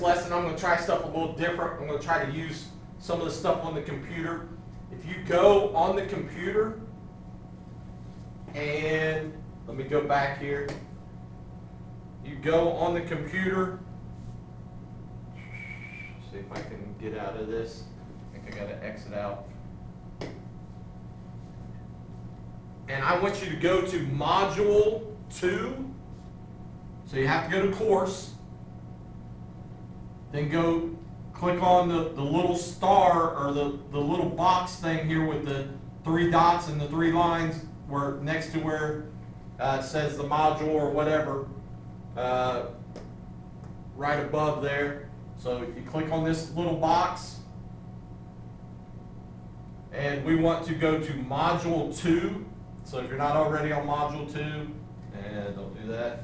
lesson, I'm going to try stuff a little different. I'm going to try to use some of the stuff on the computer. If you go on the computer, and let me go back here. You go on the computer. See if I can get out of this. I think I got to exit out. And I want you to go to Module 2. So you have to go to Course. Then go click on the little star or the little box thing here with the 3 dots and the 3 lines where next to where it says the module or whatever, right above there. So you click on this little box, and we want to go to Module 2. So if you're not already on Module 2, and don't do that,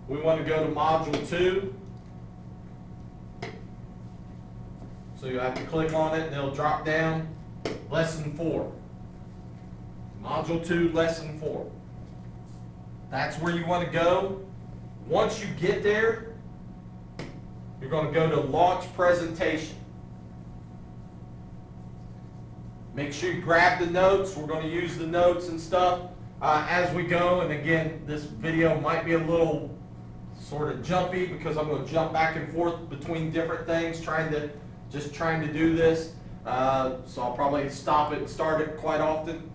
we want to go to Module 2. So you have to click on it and it'll drop down Lesson 4. Module 2, Lesson 4. That's where you want to go. Once you get there, you're going to go to Launch Presentation. Make sure you grab the notes. We're going to use the notes and stuff as we go. And again, this video might be a little sort of jumpy because I'm going to jump back and forth between different things, trying to do this. So I'll probably stop it and start it quite often,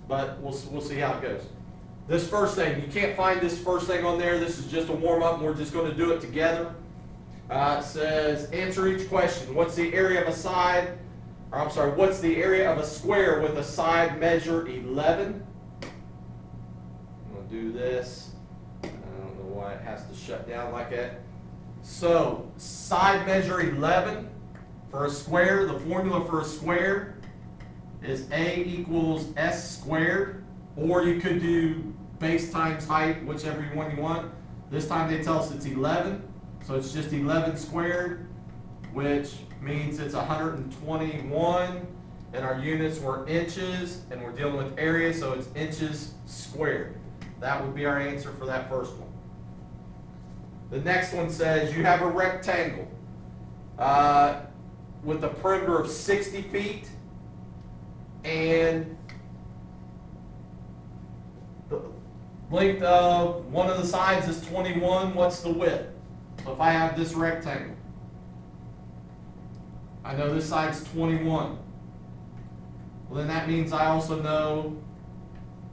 but we'll see how it goes. This first thing, you can't find this first thing on there. This is just a warm-up, and we're just going to do it together. It says, answer each question. What's the area of a side? Or I'm sorry, what's the area of a square with a side measure 11? I'm going to do this. I don't know why it has to shut down like that. So, side measure 11 for a square. The formula for a square is A equals S squared. Or you could do base times height, whichever one you want. This time they tell us it's 11. So it's just 11 squared, which means it's 121, and our units were inches, and we're dealing with area, so it's inches squared. That would be our answer for that first one. The next one says you have a rectangle with a perimeter of 60 feet, and the length of one of the sides is 21. What's the width? So if I have this rectangle, I know this side's 21. Well, then that means I also know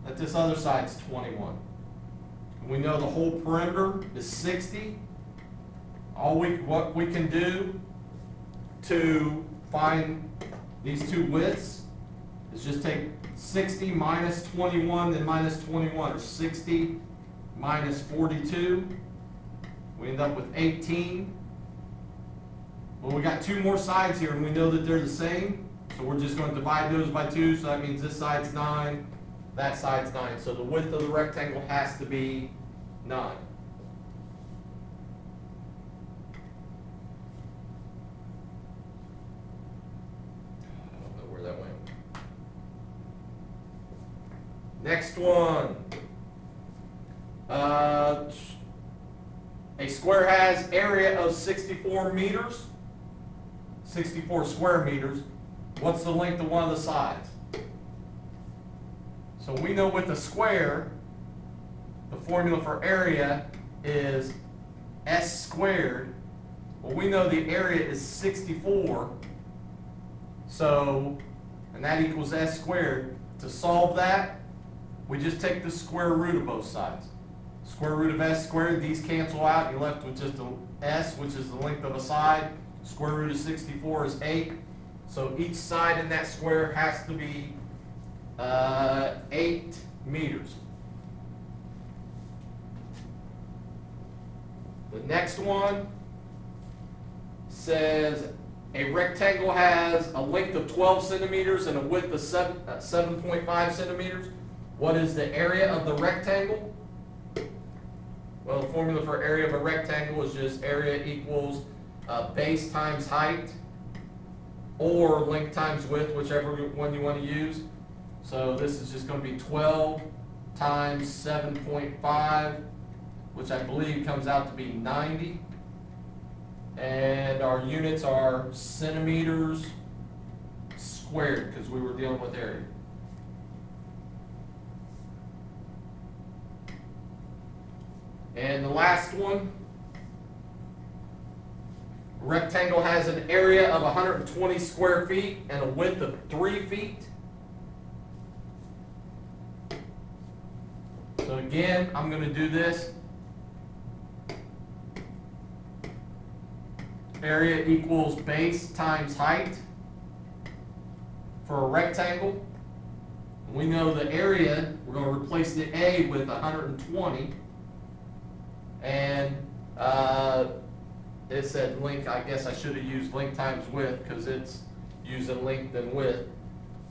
that this other side's 21. We know the whole perimeter is 60. What we can do to find these two widths is just take 60 minus 21, then minus 21, or 60 minus 42. We end up with 18. Well, we got 2 more sides here, and we know that they're the same. So we're just going to divide those by 2. So that means this side's 9, that side's 9. So the width of the rectangle has to be 9. I don't know where that went. Next one. A square has area of 64 meters, 64 square meters. What's the length of one of the sides? So we know with a square, the formula for area is S squared. Well, we know the area is 64. So, and that equals S squared. To solve that, we just take the square root of both sides. Square root of S squared, these cancel out. You're left with just a S, which is the length of a side. Square root of 64 is 8. So each side in that square has to be 8 meters. The next one says a rectangle has a length of 12 centimeters and a width of 7.5 centimeters. What is the area of the rectangle? Well, the formula for area of a rectangle is just area equals base times height, or length times width, whichever one you want to use. So this is just going to be 12 times 7.5, which I believe comes out to be 90. And our units are centimeters squared because we were dealing with area. And the last one, a rectangle has an area of 120 square feet and a width of 3 feet. So again, I'm going to do this. Area equals base times height for a rectangle. We know the area, we're going to replace the A with 120. And it said length, I guess I should have used length times width because it's using length and width.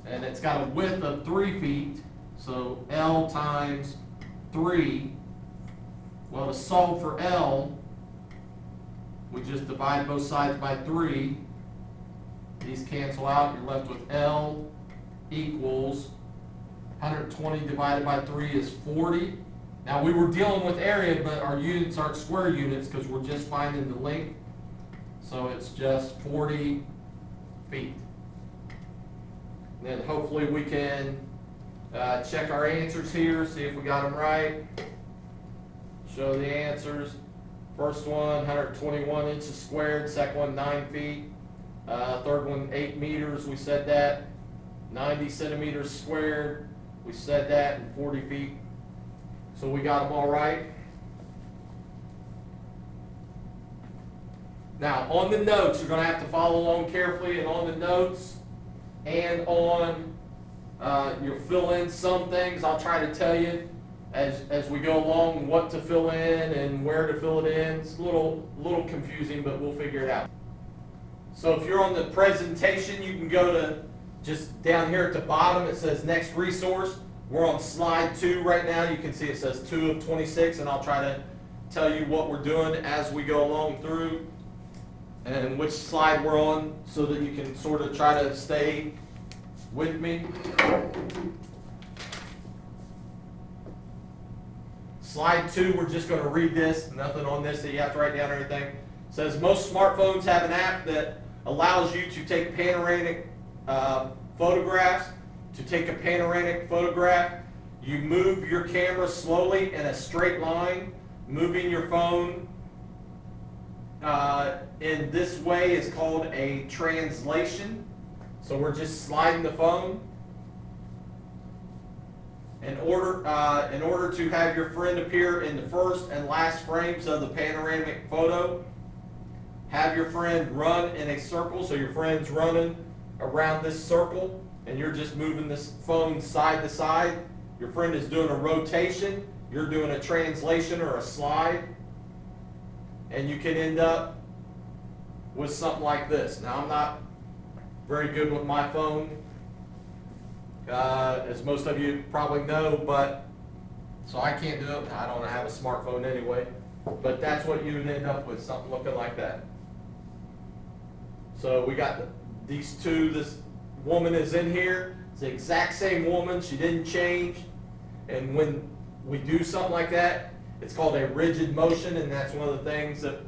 And it's got a width of 3 feet, so L times 3. Well, to solve for L, we just divide both sides by 3. These cancel out. You're left with L equals 120 divided by 3 is 40. Now we were dealing with area, but our units aren't square units because we're just finding the length. So it's just 40 feet. And then hopefully we can check our answers here, see if we got them right. Show the answers. First one, 121 inches squared. Second one, 9 feet. Third one, 8 meters. We said that. 90 centimeters squared. We said that. And 40 feet. So we got them all right. Now, on the notes, you're going to have to follow along carefully. And on the notes and on, you'll fill in some things. I'll try to tell you as we go along what to fill in and where to fill it in. It's a little confusing, but we'll figure it out. So if you're on the presentation, you can go to just down here at the bottom. It says next resource. We're on slide 2 right now. You can see it says 2 of 26, and I'll try to tell you what we're doing as we go along through and which slide we're on so that you can sort of try to stay with me. Slide 2, we're just going to read this. Nothing on this that you have to write down or anything. It says most smartphones have an app that allows you to take panoramic photographs. To take a panoramic photograph, you move your camera slowly in a straight line. Moving your phone in this way is called a translation. So we're just sliding the phone. In order to have your friend appear in the first and last frames of the panoramic photo, have your friend run in a circle. So your friend's running around this circle, and you're just moving this phone side to side. Your friend is doing a rotation. You're doing a translation or a slide. And you can end up with something like this. Now, I'm not very good with my phone, as most of you probably know, but so I can't do it. I don't have a smartphone anyway. But that's what you would end up with, something looking like that. So we got these two. This woman is in here. It's the exact same woman. She didn't change. And when we do something like that, it's called a rigid motion, and that's one of the things that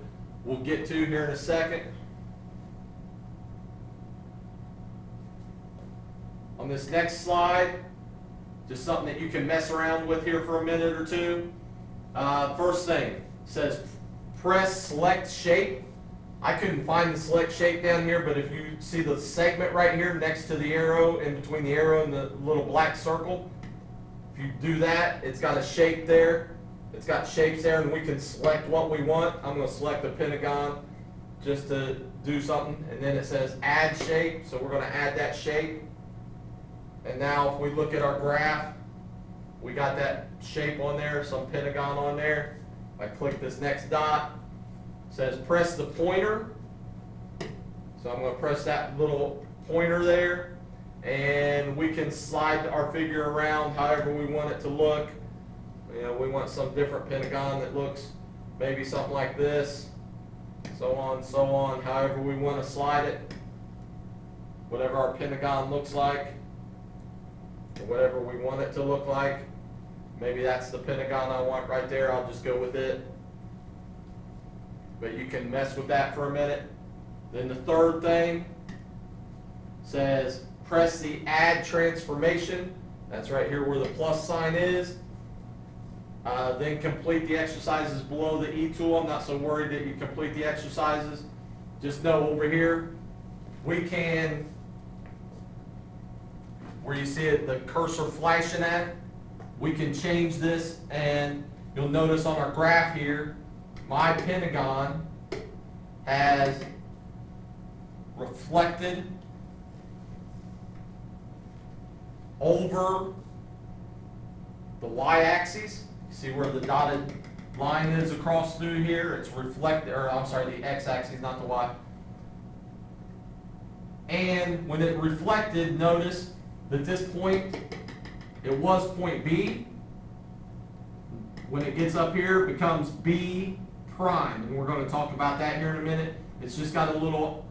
we'll get to here in a second. On this next slide, just something that you can mess around with here for a minute or two. First thing, says press select shape. I couldn't find the select shape down here, but if you see the segment right here next to the arrow, in between the arrow and the little black circle, if you do that, it's got a shape there. It's got shapes there, and we can select what we want. I'm going to select a pentagon just to do something, and then it says add shape, so we're going to add that shape. And now if we look at our graph, we got that shape on there, some pentagon on there. If I click this next dot, it says press the pointer. So I'm going to press that little pointer there, and we can slide our figure around however we want it to look. You know, we want some different pentagon that looks maybe something like this, so on, however we want to slide it. Whatever our pentagon looks like, or whatever we want it to look like. Maybe that's the pentagon I want right there. I'll just go with it. but you can mess with that for a minute. Then the third thing says press the add transformation. That's right here where the plus sign is. Then complete the exercises below the E tool. I'm not so worried that you complete the exercises. Just know over here, we can, where you see it, the cursor flashing at, we can change this, and you'll notice on our graph here, my pentagon has reflected over the y-axis. See where the dotted line is across through here? It's reflected, or I'm sorry, the x-axis, not the y. And when it reflected, notice that this point, it was point B. When it gets up here, it becomes B prime. And we're going to talk about that here in a minute. It's just got a little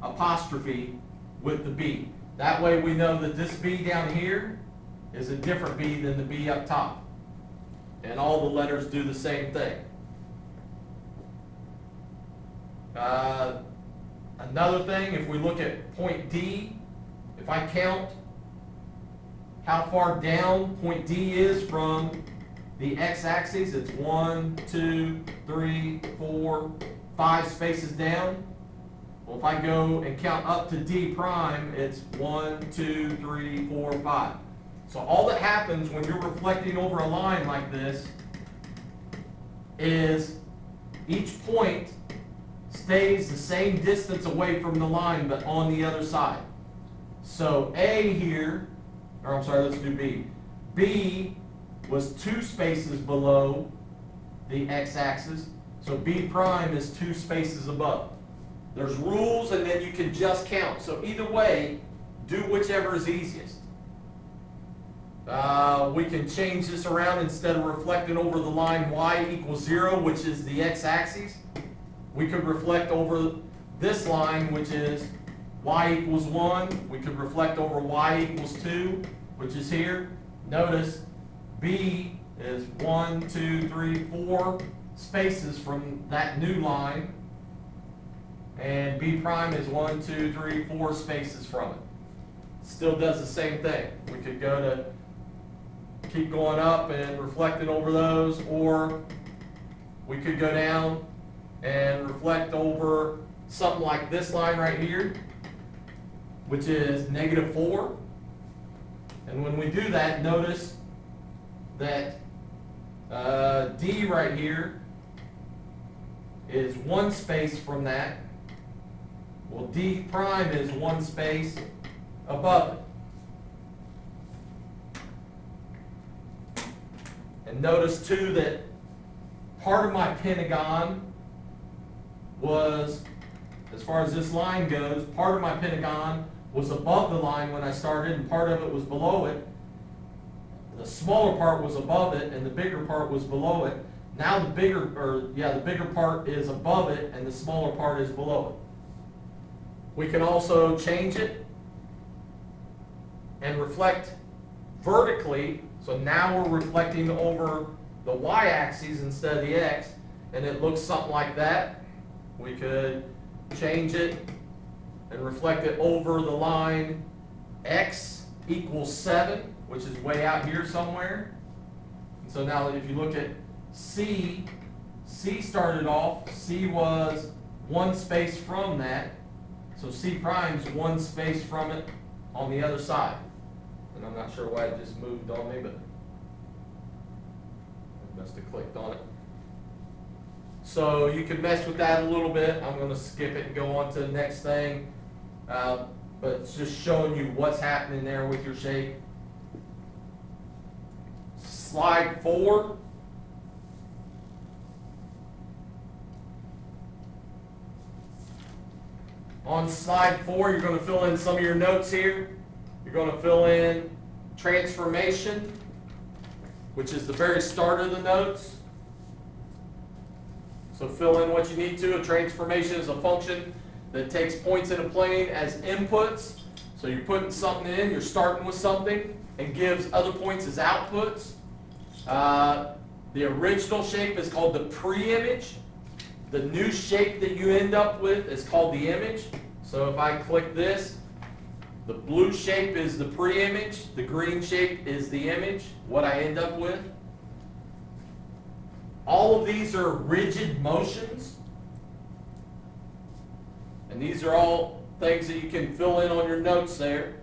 apostrophe with the B. That way we know that this B down here is a different B than the B up top. And all the letters do the same thing. Another thing, if we look at point D, if I count how far down point D is from the x-axis, it's 1, 2, 3, 4, 5 spaces down. Well, if I go and count up to D prime, it's 1, 2, 3, 4, 5. So all that happens when you're reflecting over a line like this is each point stays the same distance away from the line, but on the other side. So A here, or I'm sorry, let's do B. B was 2 spaces below the x-axis, so B prime is 2 spaces above. There's rules, and then you can just count. So either way, do whichever is easiest. We can change this around. Instead of reflecting over the line y equals 0, which is the x-axis, we could reflect over this line, which is y equals 1. We could reflect over y equals 2, which is here. Notice B is 1, 2, 3, 4 spaces from that new line, and B prime is 1, 2, 3, 4 spaces from it. Still does the same thing. We could go to keep going up and reflecting over those, or we could go down and reflect over something like this line right here, which is -4. And when we do that, notice that D right here is 1 space from that. Well, D prime is 1 space above it. And notice too that part of my pentagon was, as far as this line goes, part of my pentagon was above the line when I started, and part of it was below it. The smaller part was above it, and the bigger part was below it. Now the bigger part is above it, and the smaller part is below it. We can also change it and reflect vertically. So now we're reflecting over the y-axis instead of the x, and it looks something like that. We could change it and reflect it over the line x equals 7, which is way out here somewhere. And so now if you look at C started off, C was 1 space from that, so C prime's 1 space from it on the other side. And I'm not sure why it just moved on me, but I must have clicked on it. So you can mess with that a little bit. I'm going to skip it and go on to the next thing. But it's just showing you what's happening there with your shape. Slide 4. On slide 4, you're going to fill in some of your notes here. You're going to fill in transformation, which is the very start of the notes. So fill in what you need to. A transformation is a function that takes points in a plane as inputs. So you're putting something in, you're starting with something, and gives other points as outputs. The original shape is called the pre-image. the new shape that you end up with is called the image. So if I click this, the blue shape is the pre-image, the green shape is the image, what I end up with. All of these are rigid motions. And these are all things that you can fill in on your notes there.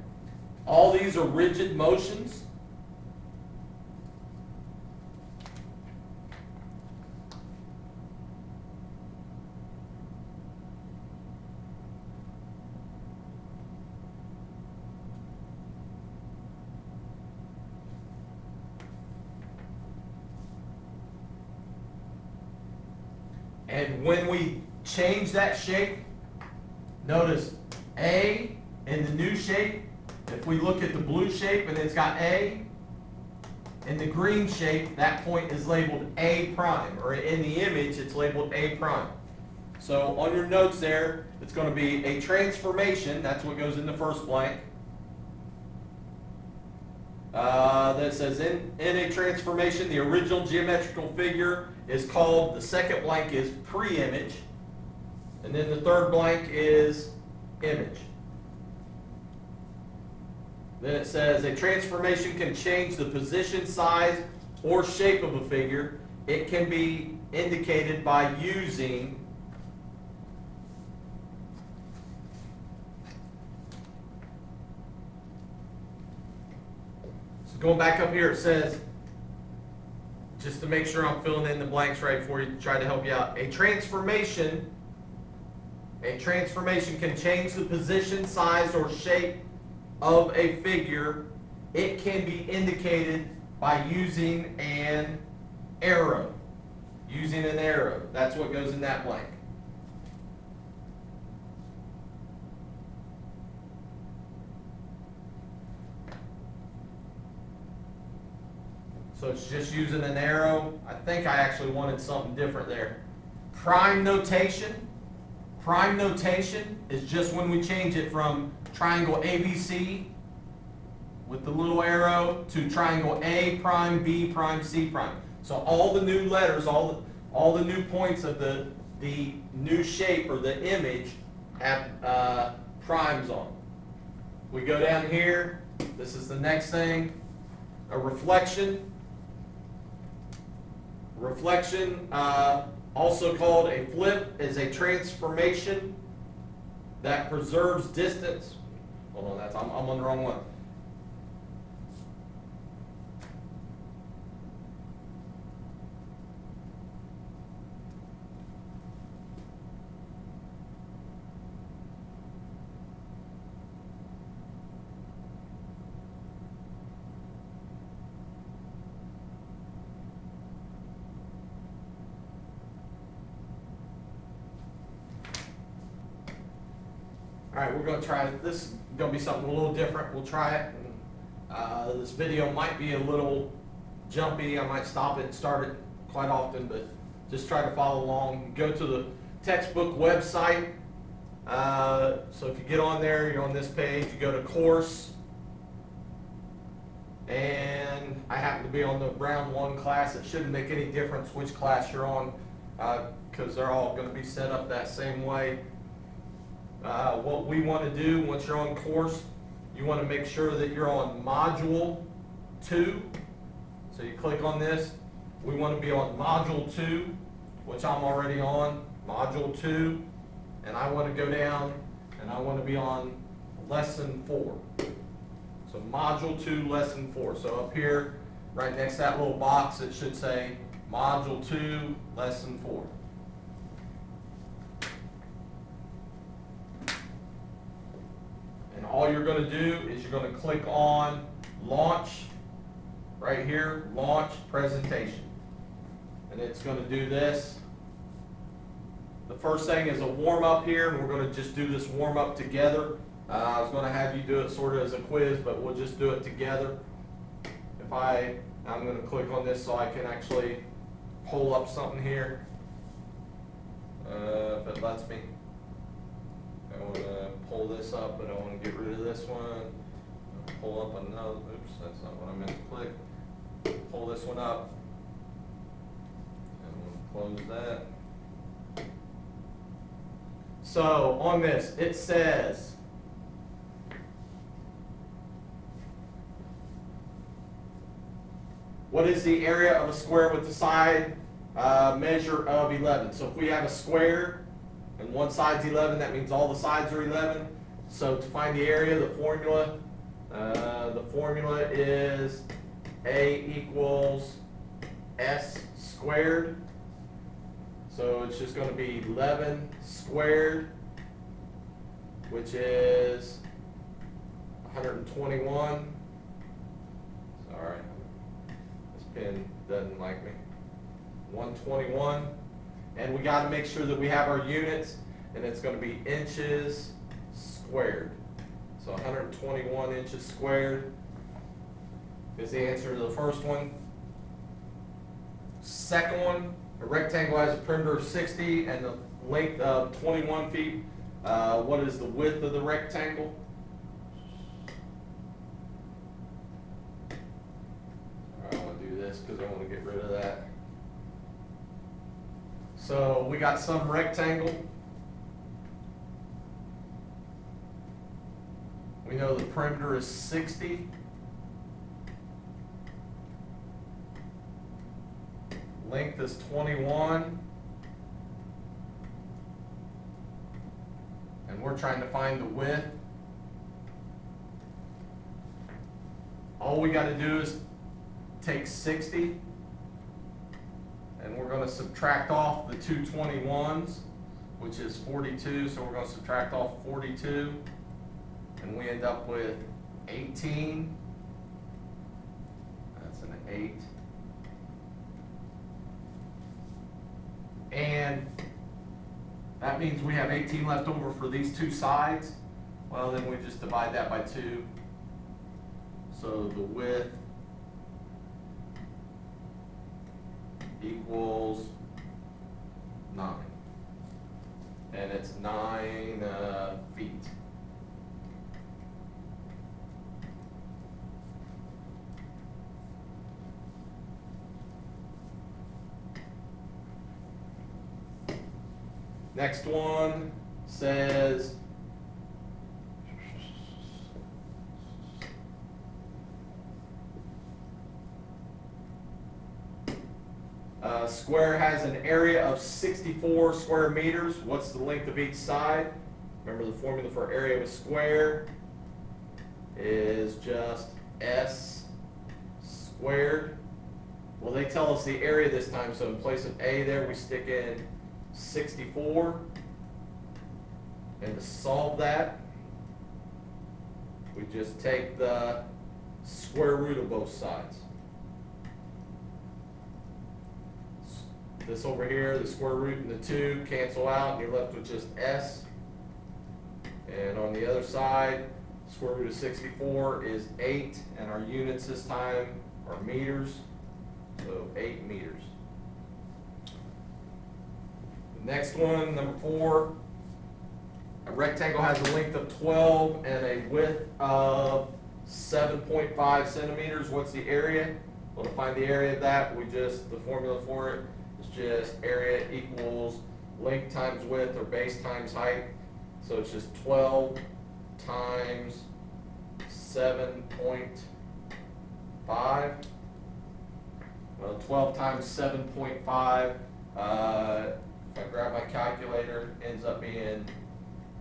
All these are rigid motions. And when we change that shape, notice A in the new shape, if we look at the blue shape and it's got A, in the green shape, that point is labeled A prime, or in the image, it's labeled A prime. So on your notes there, it's going to be a transformation, that's what goes in the first blank. That says in a transformation, the original geometrical figure is called, the second blank is pre-image, and then the third blank is image. Then it says a transformation can change the position, size, or shape of a figure. It can be indicated by using going back up here, it says, just to make sure I'm filling in the blanks right for you to try to help you out. A transformation can change the position, size, or shape of a figure. It can be indicated by using an arrow. Using an arrow. That's what goes in that blank. So it's just using an arrow. I think I actually wanted something different there. Prime notation. Prime notation is just when we change it from triangle ABC with the little arrow to triangle A prime, B prime, C prime. So all the new letters, all the new points of the new shape or the image have primes on. We go down here. This is the next thing. A reflection. Reflection, also called a flip, is a transformation that preserves distance. Hold on, I'm on the wrong one. All right, we're going to try it. This is going to be something a little different. We'll try it. This video might be a little jumpy. I might stop it and start it quite often, but just try to follow along. Go to the textbook website. So if you get on there, you're on this page, you go to course. And I happen to be on the round 1 class. It shouldn't make any difference which class you're on because they're all going to be set up that same way. What we want to do once you're on course, you want to make sure that you're on module 2. So you click on this. We want to be on module 2, which I'm already on, module 2. And I want to go down and I want to be on lesson 4. So module 2, lesson 4. So up here, right next to that little box, it should say module 2, lesson 4. And all you're going to do is you're going to click on launch right here, launch presentation. And it's going to do this. The first thing is a warm up here, and we're going to just do this warm up together. I was going to have you do it sort of as a quiz, but we'll just do it together. I'm going to click on this so I can actually pull up something here. If it lets me. I want to pull this up, but I want to get rid of this one. Pull up another, oops, that's not what I meant to click. Pull this one up. And we'll close that. So on this, it says what is the area of a square with the side measure of 11? So if we have a square and one side's 11, that means all the sides are 11. So to find the area, the formula is A equals S squared. So it's just going to be 11 squared, which is 121. Sorry, this pen doesn't like me. 121. And we got to make sure that we have our units, and it's going to be inches squared. So 121 inches squared is the answer to the first one. Second one, a rectangle has a perimeter of 60 and the length of 21 feet. What is the width of the rectangle? I want to do this because I want to get rid of that. So we got some rectangle. We know the perimeter is 60. Length is 21. And we're trying to find the width. All we got to do is take 60. And we're going to subtract off the two 21s, which is 42. So we're going to subtract off 42. And we end up with 18. That's an 8. And that means we have 18 left over for these two sides. Well, then we just divide that by 2. So the width equals 9. And it's 9 feet. Next one says a square has an area of 64 square meters. What's the length of each side? Remember, the formula for area of a square is just S squared. Well, they tell us the area this time, so in place of A there, we stick in 64. And to solve that, we just take the square root of both sides. This over here, the square root and the 2 cancel out, and you're left with just S. And on the other side, square root of 64 is 8, and our units this time are meters, so 8 meters. Next one, number 4, a rectangle has a length of 12 and a width of 7.5 centimeters. What's the area? Well, to find the area of that, the formula for it is just area equals length times width, or base times height. So it's just 12 times 7.5. Well, 12 times 7.5. If I grab my calculator, ends up being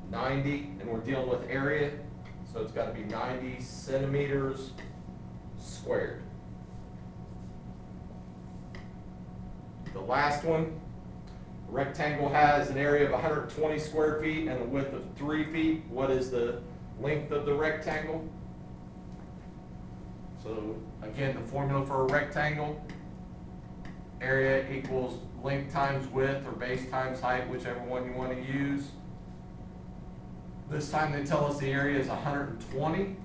90, and we're dealing with area, so it's got to be 90 centimeters squared. The last one, a rectangle has an area of 120 square feet and a width of 3 feet. What is the length of the rectangle? So again, the formula for a rectangle, area equals length times width, or base times height, whichever one you want to use. This time they tell us the area is 120.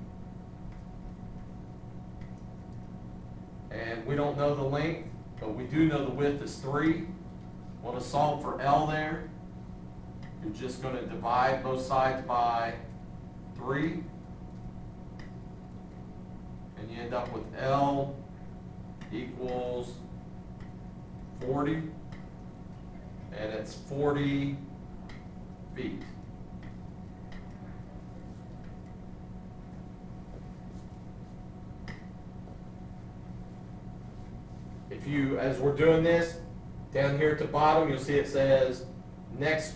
And we don't know the length, but we do know the width is 3. Well, to solve for L there, you're just going to divide both sides by 3. And you end up with L equals 40. And it's 40 feet. if you, as we're doing this, down here at the bottom, you'll see it says next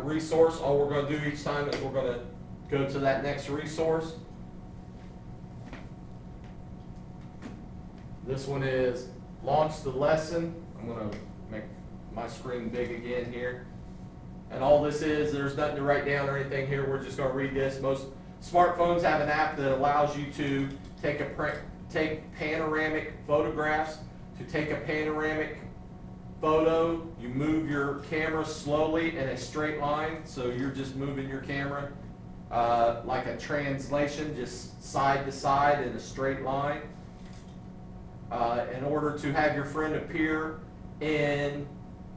resource. All we're going to do each time is we're going to go to that next resource. This one is launch the lesson. I'm going to make my screen big again here. And all this is, there's nothing to write down or anything here. We're just going to read this. Most smartphones have an app that allows you to take panoramic photographs. To take a panoramic photo, you move your camera slowly in a straight line. So you're just moving your camera like a translation, just side to side in a straight line. In order to have your friend appear in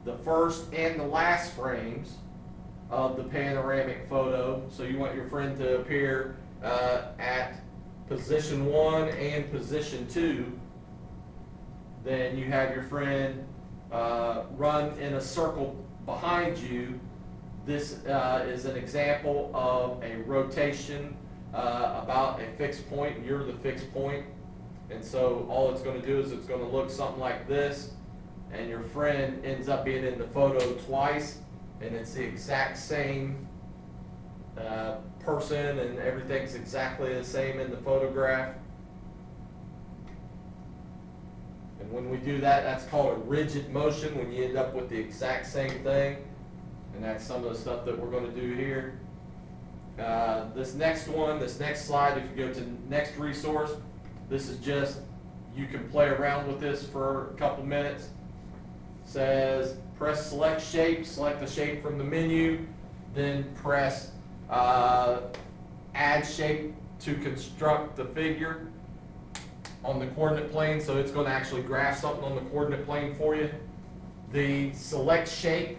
the first and the last frames of the panoramic photo, so you want your friend to appear at position 1 and position 2, then you have your friend run in a circle behind you. This is an example of a rotation about a fixed point. You're the fixed point. And so all it's going to do is it's going to look something like this, and your friend ends up being in the photo twice, and it's the exact same person, and everything's exactly the same in the photograph. And when we do that, that's called a rigid motion, when you end up with the exact same thing. And that's some of the stuff that we're going to do here. This next slide, if you go to next resource, this is just, you can play around with this for a couple minutes. It says press select shape, select the shape from the menu, then press add shape to construct the figure on the coordinate plane. So it's going to actually graph something on the coordinate plane for you. The select shape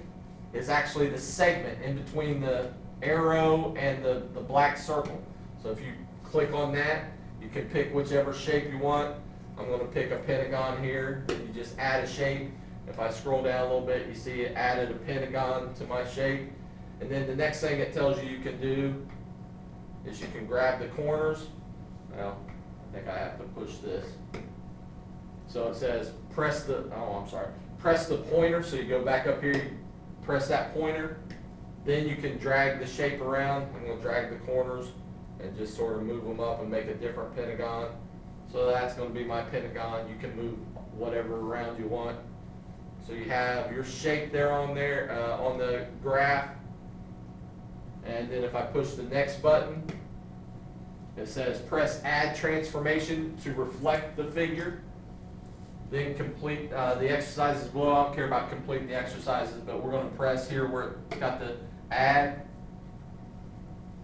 is actually the segment in between the arrow and the black circle. So if you click on that, you can pick whichever shape you want. I'm going to pick a pentagon here. You just add a shape. If I scroll down a little bit, you see it added a pentagon to my shape. And then the next thing it tells you can do is you can grab the corners. Well, I think I have to push this. So it says press the pointer. So you go back up here, you press that pointer. Then you can drag the shape around. I'm going to drag the corners and just sort of move them up and make a different pentagon. So that's going to be my pentagon. You can move whatever around you want. So you have your shape there on the graph. And then if I push the next button, it says press add transformation to reflect the figure. Then complete the exercises below. I don't care about completing the exercises, but we're going to press here where it's got the add.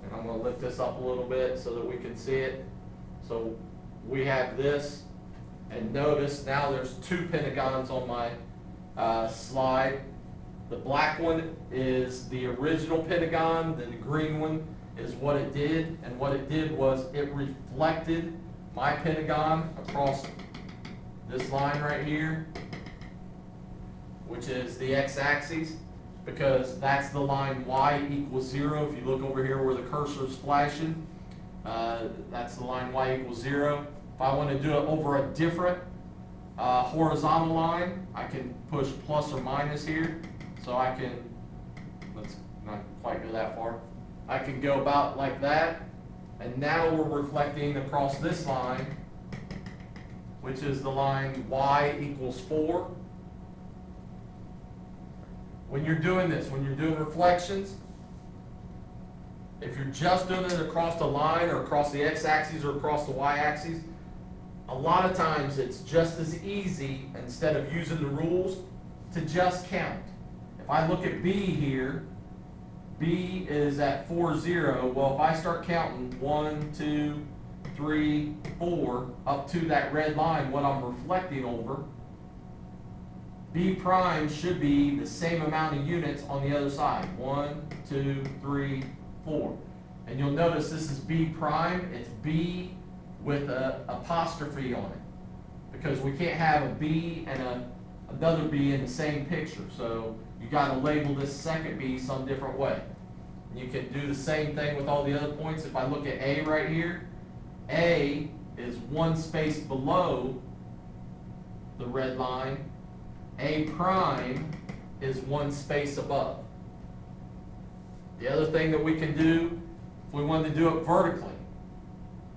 And I'm going to lift this up a little bit so that we can see it. So we have this, and notice now there's two pentagons on my slide. The black one is the original pentagon, then the green one is what it did, and what it did was it reflected my pentagon across this line right here, which is the x-axis, because that's the line y equals 0. If you look over here where the cursor is flashing, that's the line y equals 0. If I want to do it over a different horizontal line, I can push plus or minus here. So I can, let's not quite go that far. I can go about like that, and now we're reflecting across this line, which is the line y equals 4. When you're doing this, when you're doing reflections, if you're just doing it across the line or across the x-axis or across the y-axis, a lot of times it's just as easy, instead of using the rules, to just count. If I look at B here, B is at 4, 0. Well, if I start counting 1, 2, 3, 4, up to that red line, what I'm reflecting over, B prime should be the same amount of units on the other side. 1, 2, 3, 4. And you'll notice this is B prime. It's B with an apostrophe on it, because we can't have a B and another B in the same picture. So you got to label this second B some different way. You can do the same thing with all the other points. If I look at A right here, A is one space below the red line, A prime is one space above. The other thing that we can do, if we wanted to do it vertically,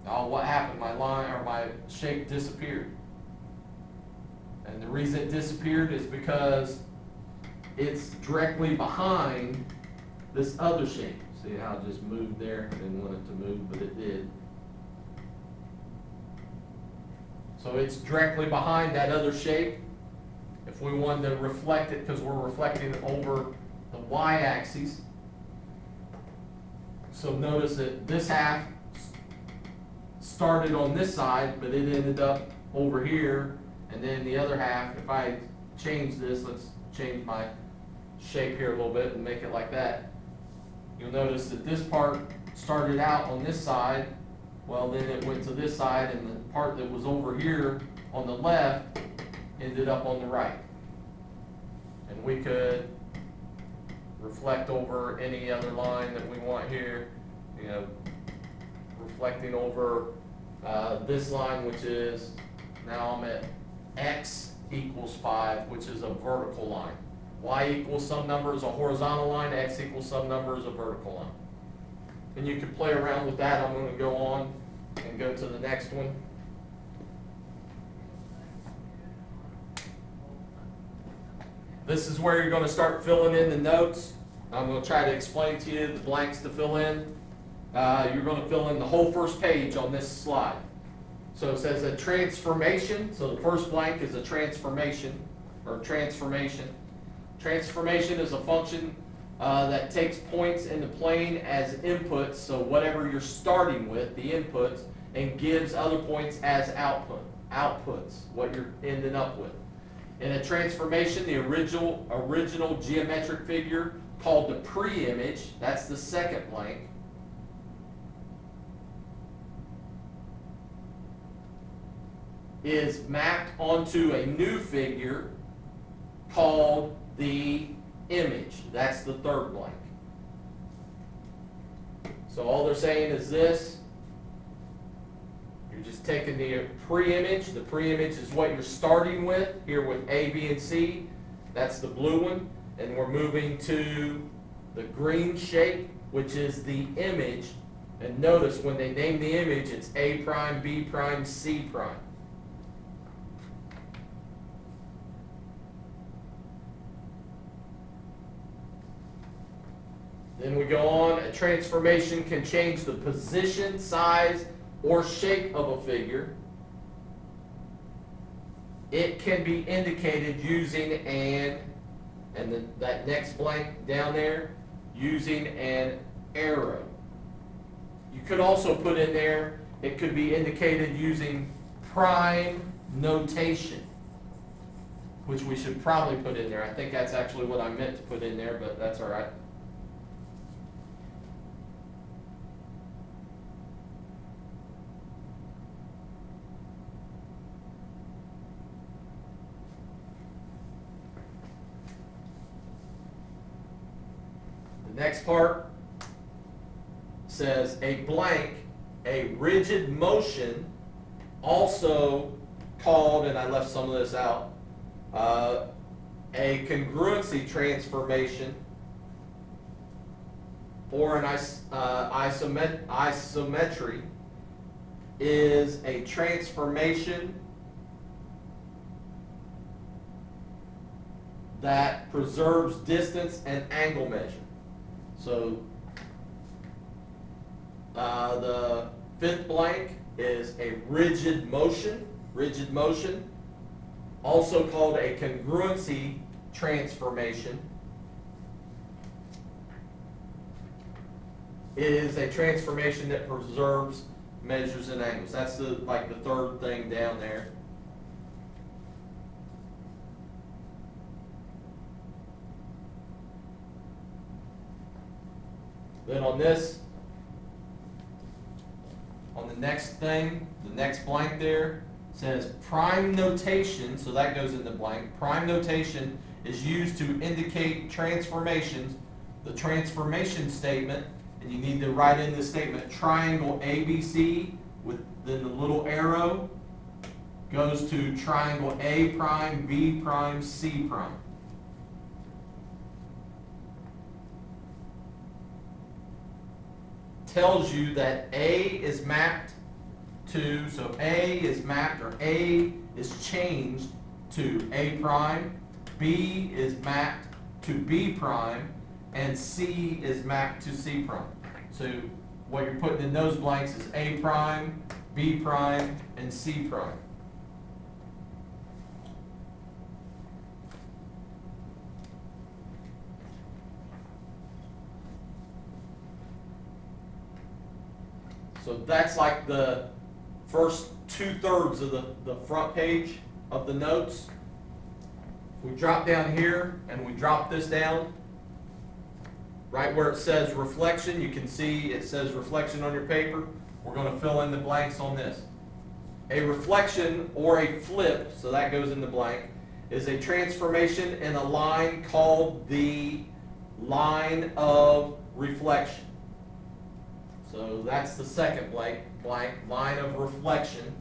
oh, what happened? My line or my shape disappeared. And the reason it disappeared is because it's directly behind this other shape. See how it just moved there? Didn't want it to move, but it did. So it's directly behind that other shape. If we wanted to reflect it, because we're reflecting it over the y-axis. So notice that this half started on this side, but it ended up over here. And then the other half, if I change this, let's change my shape here a little bit and make it like that. You'll notice that this part started out on this side. Well, then it went to this side, and the part that was over here on the left ended up on the right. And we could reflect over any other line that we want here, you know, reflecting over this line, which is, now I'm at x equals 5, which is a vertical line. Y equals some number is a horizontal line, x equals some number is a vertical line. And you can play around with that. I'm going to go on and go to the next one. This is where you're going to start filling in the notes. I'm going to try to explain to you the blanks to fill in. You're going to fill in the whole first page on this slide. So it says a transformation. So the first blank is a transformation, or transformation. Transformation is a function that takes points in the plane as inputs, so whatever you're starting with, the inputs, and gives other points as outputs, what you're ending up with. In a transformation, the original geometric figure called the pre-image, that's the second blank, is mapped onto a new figure called the image. That's the third blank. So all they're saying is this. You're just taking the pre-image. The pre-image is what you're starting with, here with A, B, and C. That's the blue one. And we're moving to the green shape, which is the image. And notice when they name the image, it's A prime, B prime, C prime. Then we go on. A transformation can change the position, size, or shape of a figure. It can be indicated using that next blank down there, using an arrow. You could also put in there, it could be indicated using prime notation, which we should probably put in there. I think that's actually what I meant to put in there, but that's all right. The next part says a blank, a rigid motion, also called, and I left some of this out, a congruency transformation or an isometry is a transformation that preserves distance and angle measure. So the fifth blank is a rigid motion, also called a congruency transformation. It is a transformation that preserves measures and angles. That's the third thing down there. Then on the next thing, the next blank there says prime notation, so that goes in the blank. Prime notation is used to indicate transformations. The transformation statement, and you need to write in the statement triangle ABC with then the little arrow, goes to triangle A prime, B prime, C prime. Tells you that A is mapped to, so A is mapped, or A is changed to A prime, B is mapped to B prime, and C is mapped to C prime. So what you're putting in those blanks is A prime, B prime, and C prime. So that's like the first 2/3 of the front page of the notes. We drop down here and we drop this down. Right where it says reflection, you can see it says reflection on your paper. We're going to fill in the blanks on this. A reflection or a flip, so that goes in the blank, is a transformation in a line called the line of reflection. So that's the second blank, line of reflection.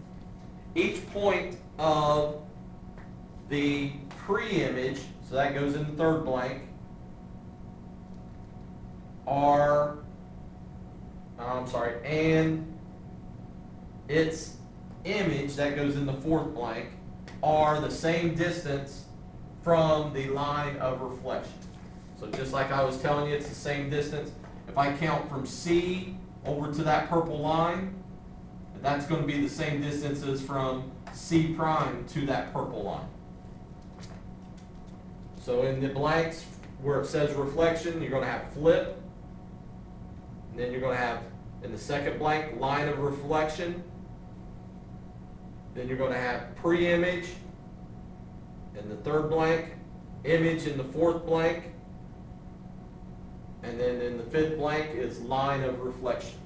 Each point of the pre-image, so that goes in the third blank, and its image, that goes in the fourth blank, are the same distance from the line of reflection. So just like I was telling you, it's the same distance. If I count from C over to that purple line, that's going to be the same distance as from C prime to that purple line. So in the blanks where it says reflection, you're going to have flip, and then you're going to have, in the second blank, line of reflection, then you're going to have pre-image in the third blank, image in the fourth blank, and then in the fifth blank is line of reflection.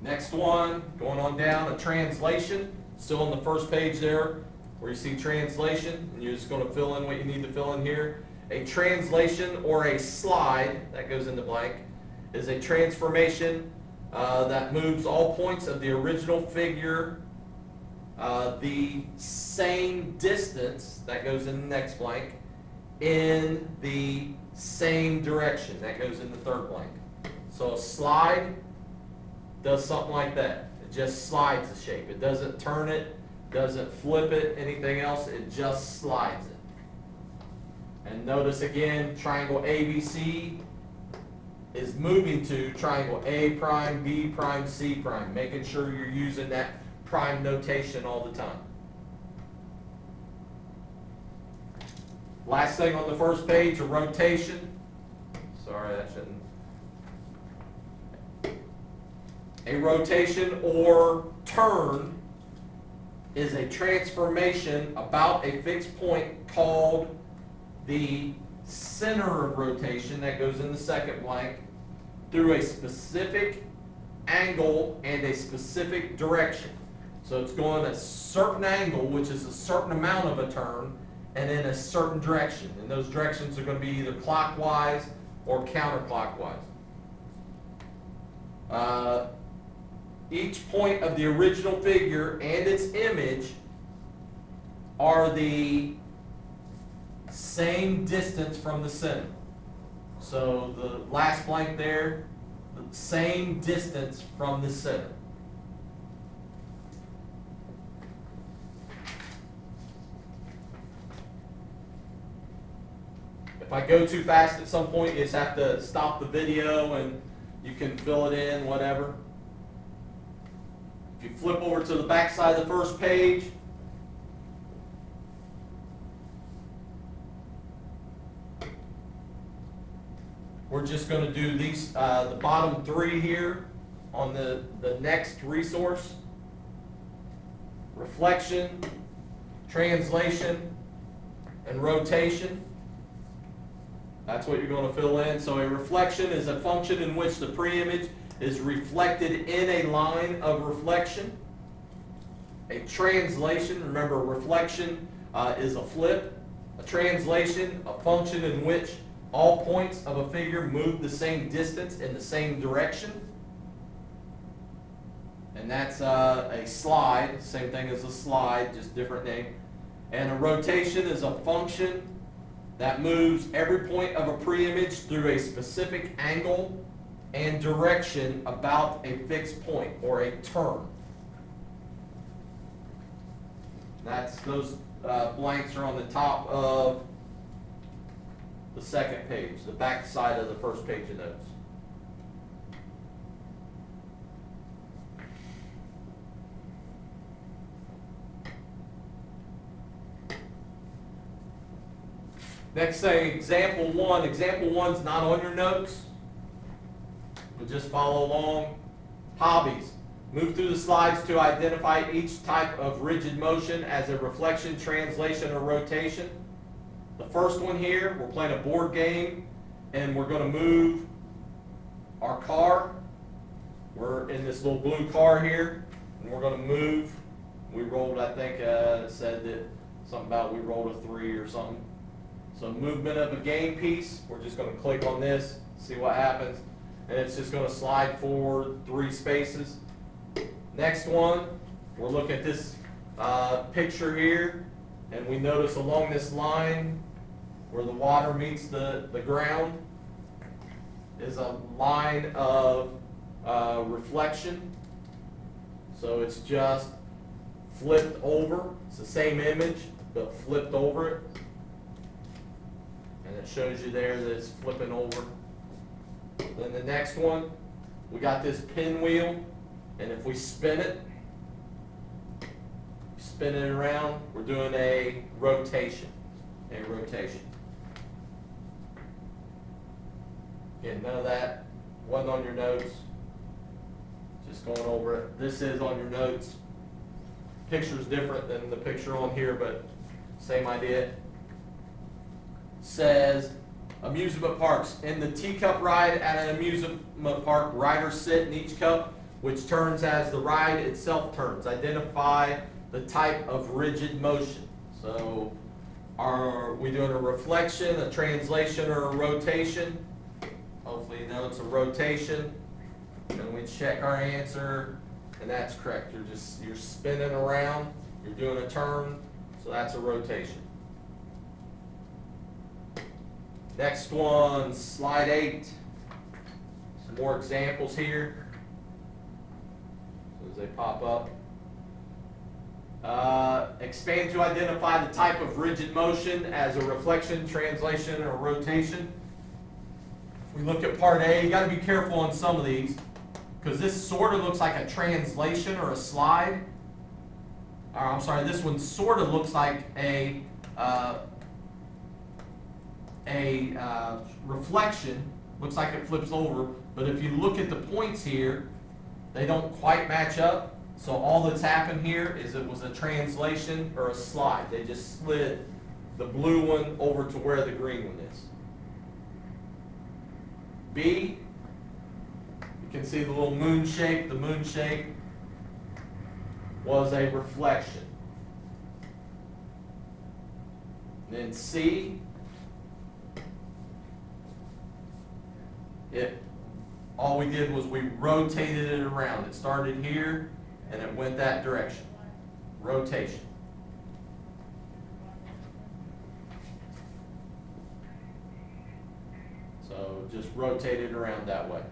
Next one, going on down, a translation. Still on the first page there, where you see translation, and you're just going to fill in what you need to fill in here. A translation or a slide, that goes in the blank, is a transformation that moves all points of the original figure the same distance, that goes in the next blank, in the same direction, that goes in the third blank. So a slide does something like that. It just slides the shape. It doesn't turn it, doesn't flip it, anything else, it just slides it. And notice again, triangle ABC is moving to triangle A prime, B prime, C prime, making sure you're using that prime notation all the time. Last thing on the first page, a rotation. Sorry, that shouldn't. A rotation or turn is a transformation about a fixed point called the center of rotation, that goes in the second blank, through a specific angle and a specific direction. So it's going a certain angle, which is a certain amount of a turn, and in a certain direction. And those directions are going to be either clockwise or counterclockwise. Each point of the original figure and its image are the same distance from the center. So the last blank there, the same distance from the center. If I go too fast at some point, you just have to stop the video and you can fill it in, whatever. If you flip over to the back side of the first page, we're just going to do these, the bottom three here on the next resource. Reflection, translation, and rotation. That's what you're going to fill in. So a reflection is a function in which the pre-image is reflected in a line of reflection. A translation, remember reflection is a flip. A translation, a function in which all points of a figure move the same distance in the same direction. And that's a slide, same thing as a slide, just different name. And a rotation is a function that moves every point of a pre-image through a specific angle and direction about a fixed point or a turn. Those blanks are on the top of the second page, the back side of the first page of notes. Next thing, example one. Example one's not on your notes, but just follow along. Hobbies. Move through the slides to identify each type of rigid motion as a reflection, translation, or rotation. The first one here, we're playing a board game, and we're going to move our car. We're in this little blue car here, and we're going to move. We rolled, I think, it said that something about we rolled a 3 or something. So movement of a game piece, we're just going to click on this, see what happens, and it's just going to slide forward 3 spaces. Next one, we're looking at this picture here, and we notice along this line where the water meets the ground is a line of reflection. So it's just flipped over. It's the same image, but flipped over it. And it shows you there that it's flipping over. Then the next one, we got this pinwheel, and if we spin it around, we're doing a rotation. Again, none of that wasn't on your notes. Just going over it. This is on your notes. Picture's different than the picture on here, but same idea. Says amusement parks. In the teacup ride at an amusement park, riders sit in each cup, which turns as the ride itself turns. Identify the type of rigid motion. So are we doing a reflection, a translation, or a rotation? Hopefully you know it's a rotation. And we check our answer, and that's correct. You're spinning around, you're doing a turn, so that's a rotation. Next one, slide 8. Some more examples here as they pop up. Expand to identify the type of rigid motion as a reflection, translation, or rotation. If we look at part A, you got to be careful on some of these because this sort of looks like a translation or a slide. Or, I'm sorry, this one sort of looks like a reflection, looks like it flips over, but if you look at the points here, they don't quite match up. So all that's happened here is it was a translation or a slide. They just slid the blue one over to where the green one is. B, you can see the little moon shape. The moon shape was a reflection. Then C, all we did was we rotated it around. It started here and it went that direction. Rotation. So just rotate it around that way.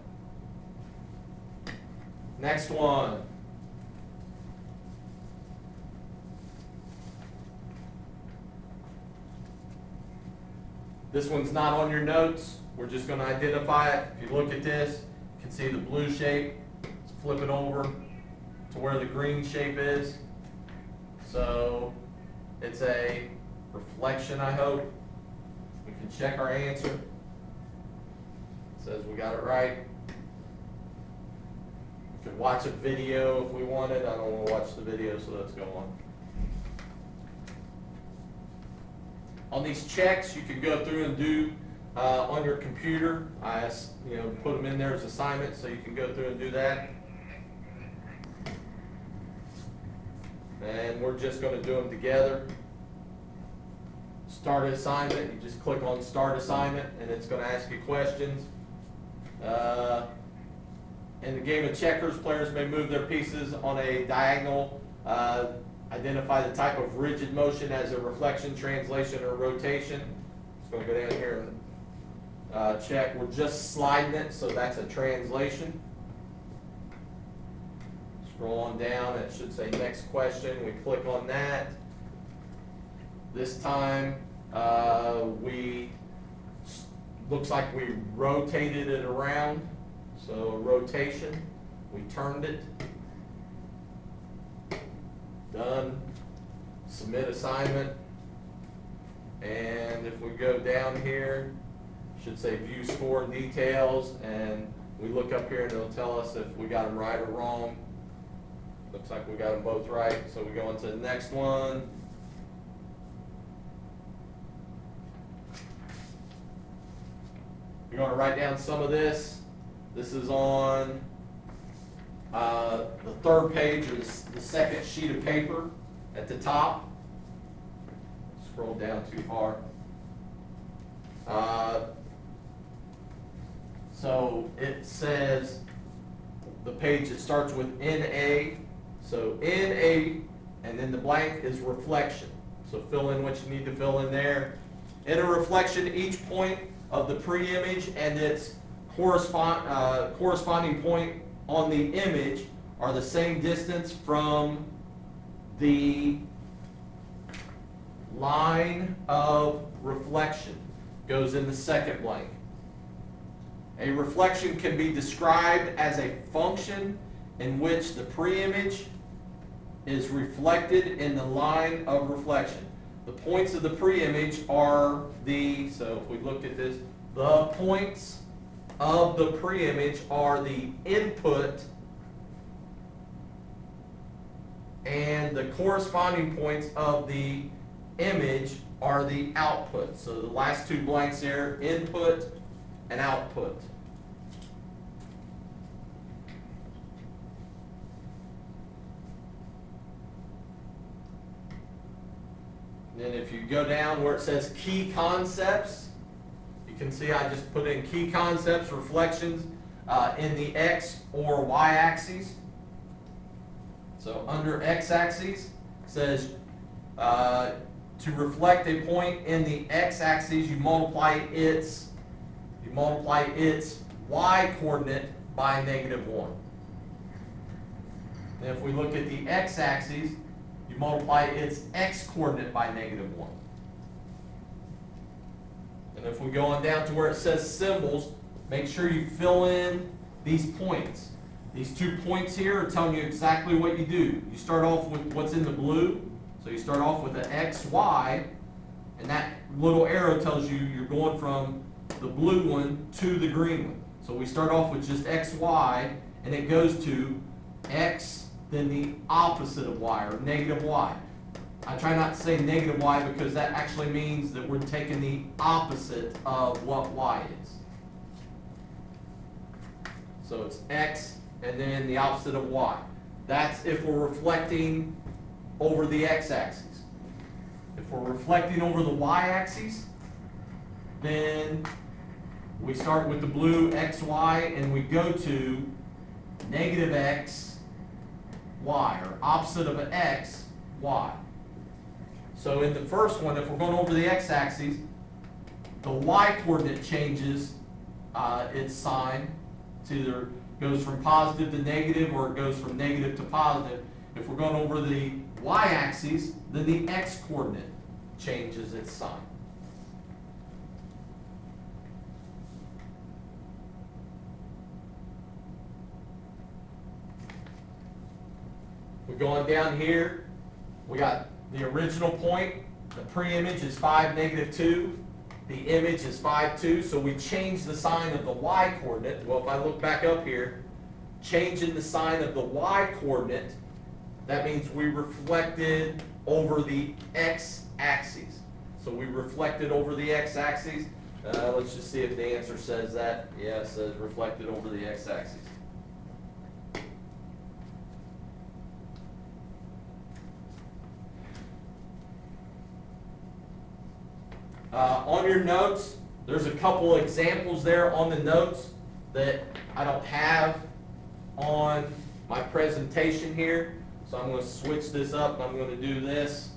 Next one. This one's not on your notes. We're just going to identify it. If you look at this, you can see the blue shape. It's flipping over to where the green shape is. So it's a reflection, I hope. We can check our answer. It says we got it right. We could watch a video if we wanted. I don't want to watch the video, so let's go on. On these checks, you can go through and do on your computer. I put them in there as assignments, so you can go through and do that. And we're just going to do them together. start an assignment, you just click on start assignment and it's going to ask you questions. In the game of checkers, players may move their pieces on a diagonal. Identify the type of rigid motion as a reflection, translation, or rotation. Just going to go down here and check. We're just sliding it, so that's a translation. Scroll on down, it should say next question. We click on that. This time, looks like we rotated it around. So rotation, we turned it. Done. Submit assignment. And if we go down here, it should say view score and details, and we look up here and it'll tell us if we got them right or wrong. Looks like we got them both right, so we go into the next one. You're going to write down some of this. This is on the third page or the second sheet of paper at the top. Scroll down too far. So it says the page that starts with NA. So NA, and then the blank is reflection. So fill in what you need to fill in there. In a reflection, each point of the pre-image and its corresponding point on the image are the same distance from the line of reflection. Goes in the second blank. A reflection can be described as a function in which the pre-image is reflected in the line of reflection. The points of the pre-image are so if we look at this, the points of the pre-image are the input, and the corresponding points of the image are the output. So the last two blanks here, input and output. Then if you go down where it says key concepts, you can see I just put in key concepts, reflections in the X or Y axes. So under X axis, it says to reflect a point in the X axis, you multiply its Y coordinate by -1. And if we look at the X axis, you multiply its X coordinate by -1. And if we go on down to where it says symbols, make sure you fill in these points. These 2 points here are telling you exactly what you do. You start off with what's in the blue. So you start off with an X, Y, and that little arrow tells you you're going from the blue one to the green one. So we start off with just X, Y, and it goes to X, then the opposite of Y, or -Y. I try not to say -Y because that actually means that we're taking the opposite of what Y is. So it's X, and then the opposite of Y. That's if we're reflecting over the X-axis. If we're reflecting over the Y-axis, then we start with the blue X, Y, and we go to -X, Y, or opposite of an X, Y. So in the first one, if we're going over the X-axis, the Y coordinate changes its sign. It's either goes from positive to negative, or it goes from negative to positive. If we're going over the Y-axis, then the X coordinate changes its sign. We're going down here. We got the original point. The pre-image is 5, -2. The image is 5, 2. So we change the sign of the Y coordinate. Well, if I look back up here, changing the sign of the Y coordinate, that means we reflected over the X-axis. So we reflected over the X-axis. Let's just see if the answer says that. Yeah, it says reflected over the X-axis. On your notes, there's a couple examples there on the notes that I don't have on my presentation here. So I'm going to switch this up and I'm going to do this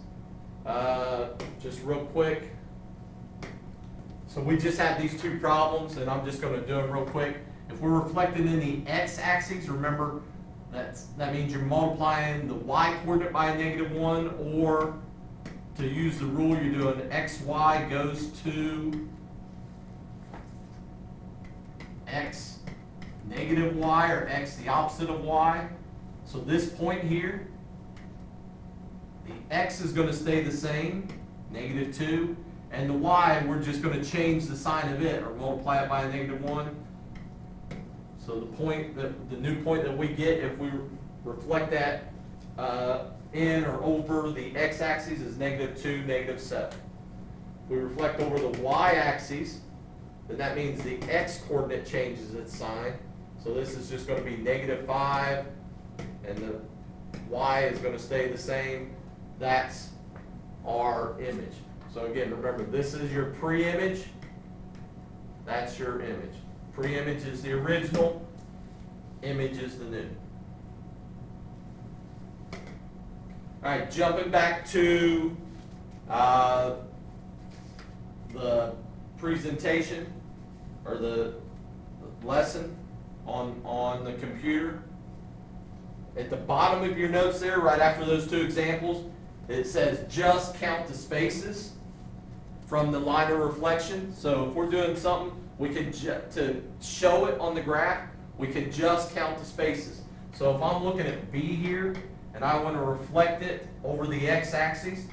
just real quick. So we just have these two problems and I'm just going to do them real quick. If we're reflecting in the x-axis, remember that means you're multiplying the y-coordinate by a -1, or to use the rule, you're doing xy goes to x negative y, or x the opposite of y. So this point here, the x is going to stay the same, -2, and the y, we're just going to change the sign of it, or multiply it by a -1. So the point the new point that we get if we reflect that in or over the x-axis is -2, -7. If we reflect over the y-axis, then that means the x-coordinate changes its sign. So this is just going to be -5, and the y is going to stay the same. That's our image. So again, remember, this is your pre-image. That's your image. Pre-image is the original, image is the new. All right, jumping back to the presentation or the lesson on the computer. At the bottom of your notes there, right after those two examples, it says just count the spaces from the line of reflection. So if we're doing something, we can to show it on the graph, we can just count the spaces. So if I'm looking at B here and I want to reflect it over the x-axis,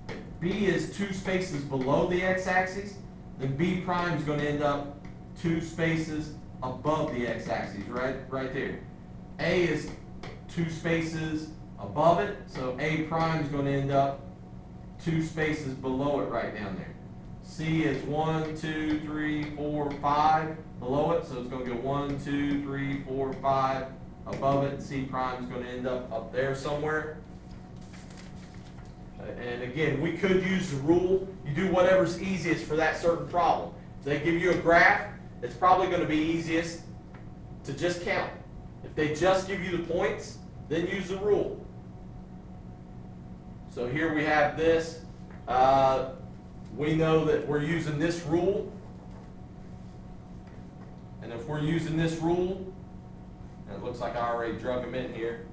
if B is 2 spaces below the x-axis, then B prime is going to end up 2 spaces above the x-axis, right there. A is 2 spaces above it, so A prime is going to end up 2 spaces below it right down there. C is 1, 2, 3, 4, 5 below it, so it's going to go 1, 2, 3, 4, 5 above it. C prime is going to end up there somewhere. And again, we could use the rule. You do whatever's easiest for that certain problem. If they give you a graph, it's probably going to be easiest to just count. If they just give you the points, then use the rule. So here we have this. We know that we're using this rule. And if we're using this rule, and it looks like I already drug them in here.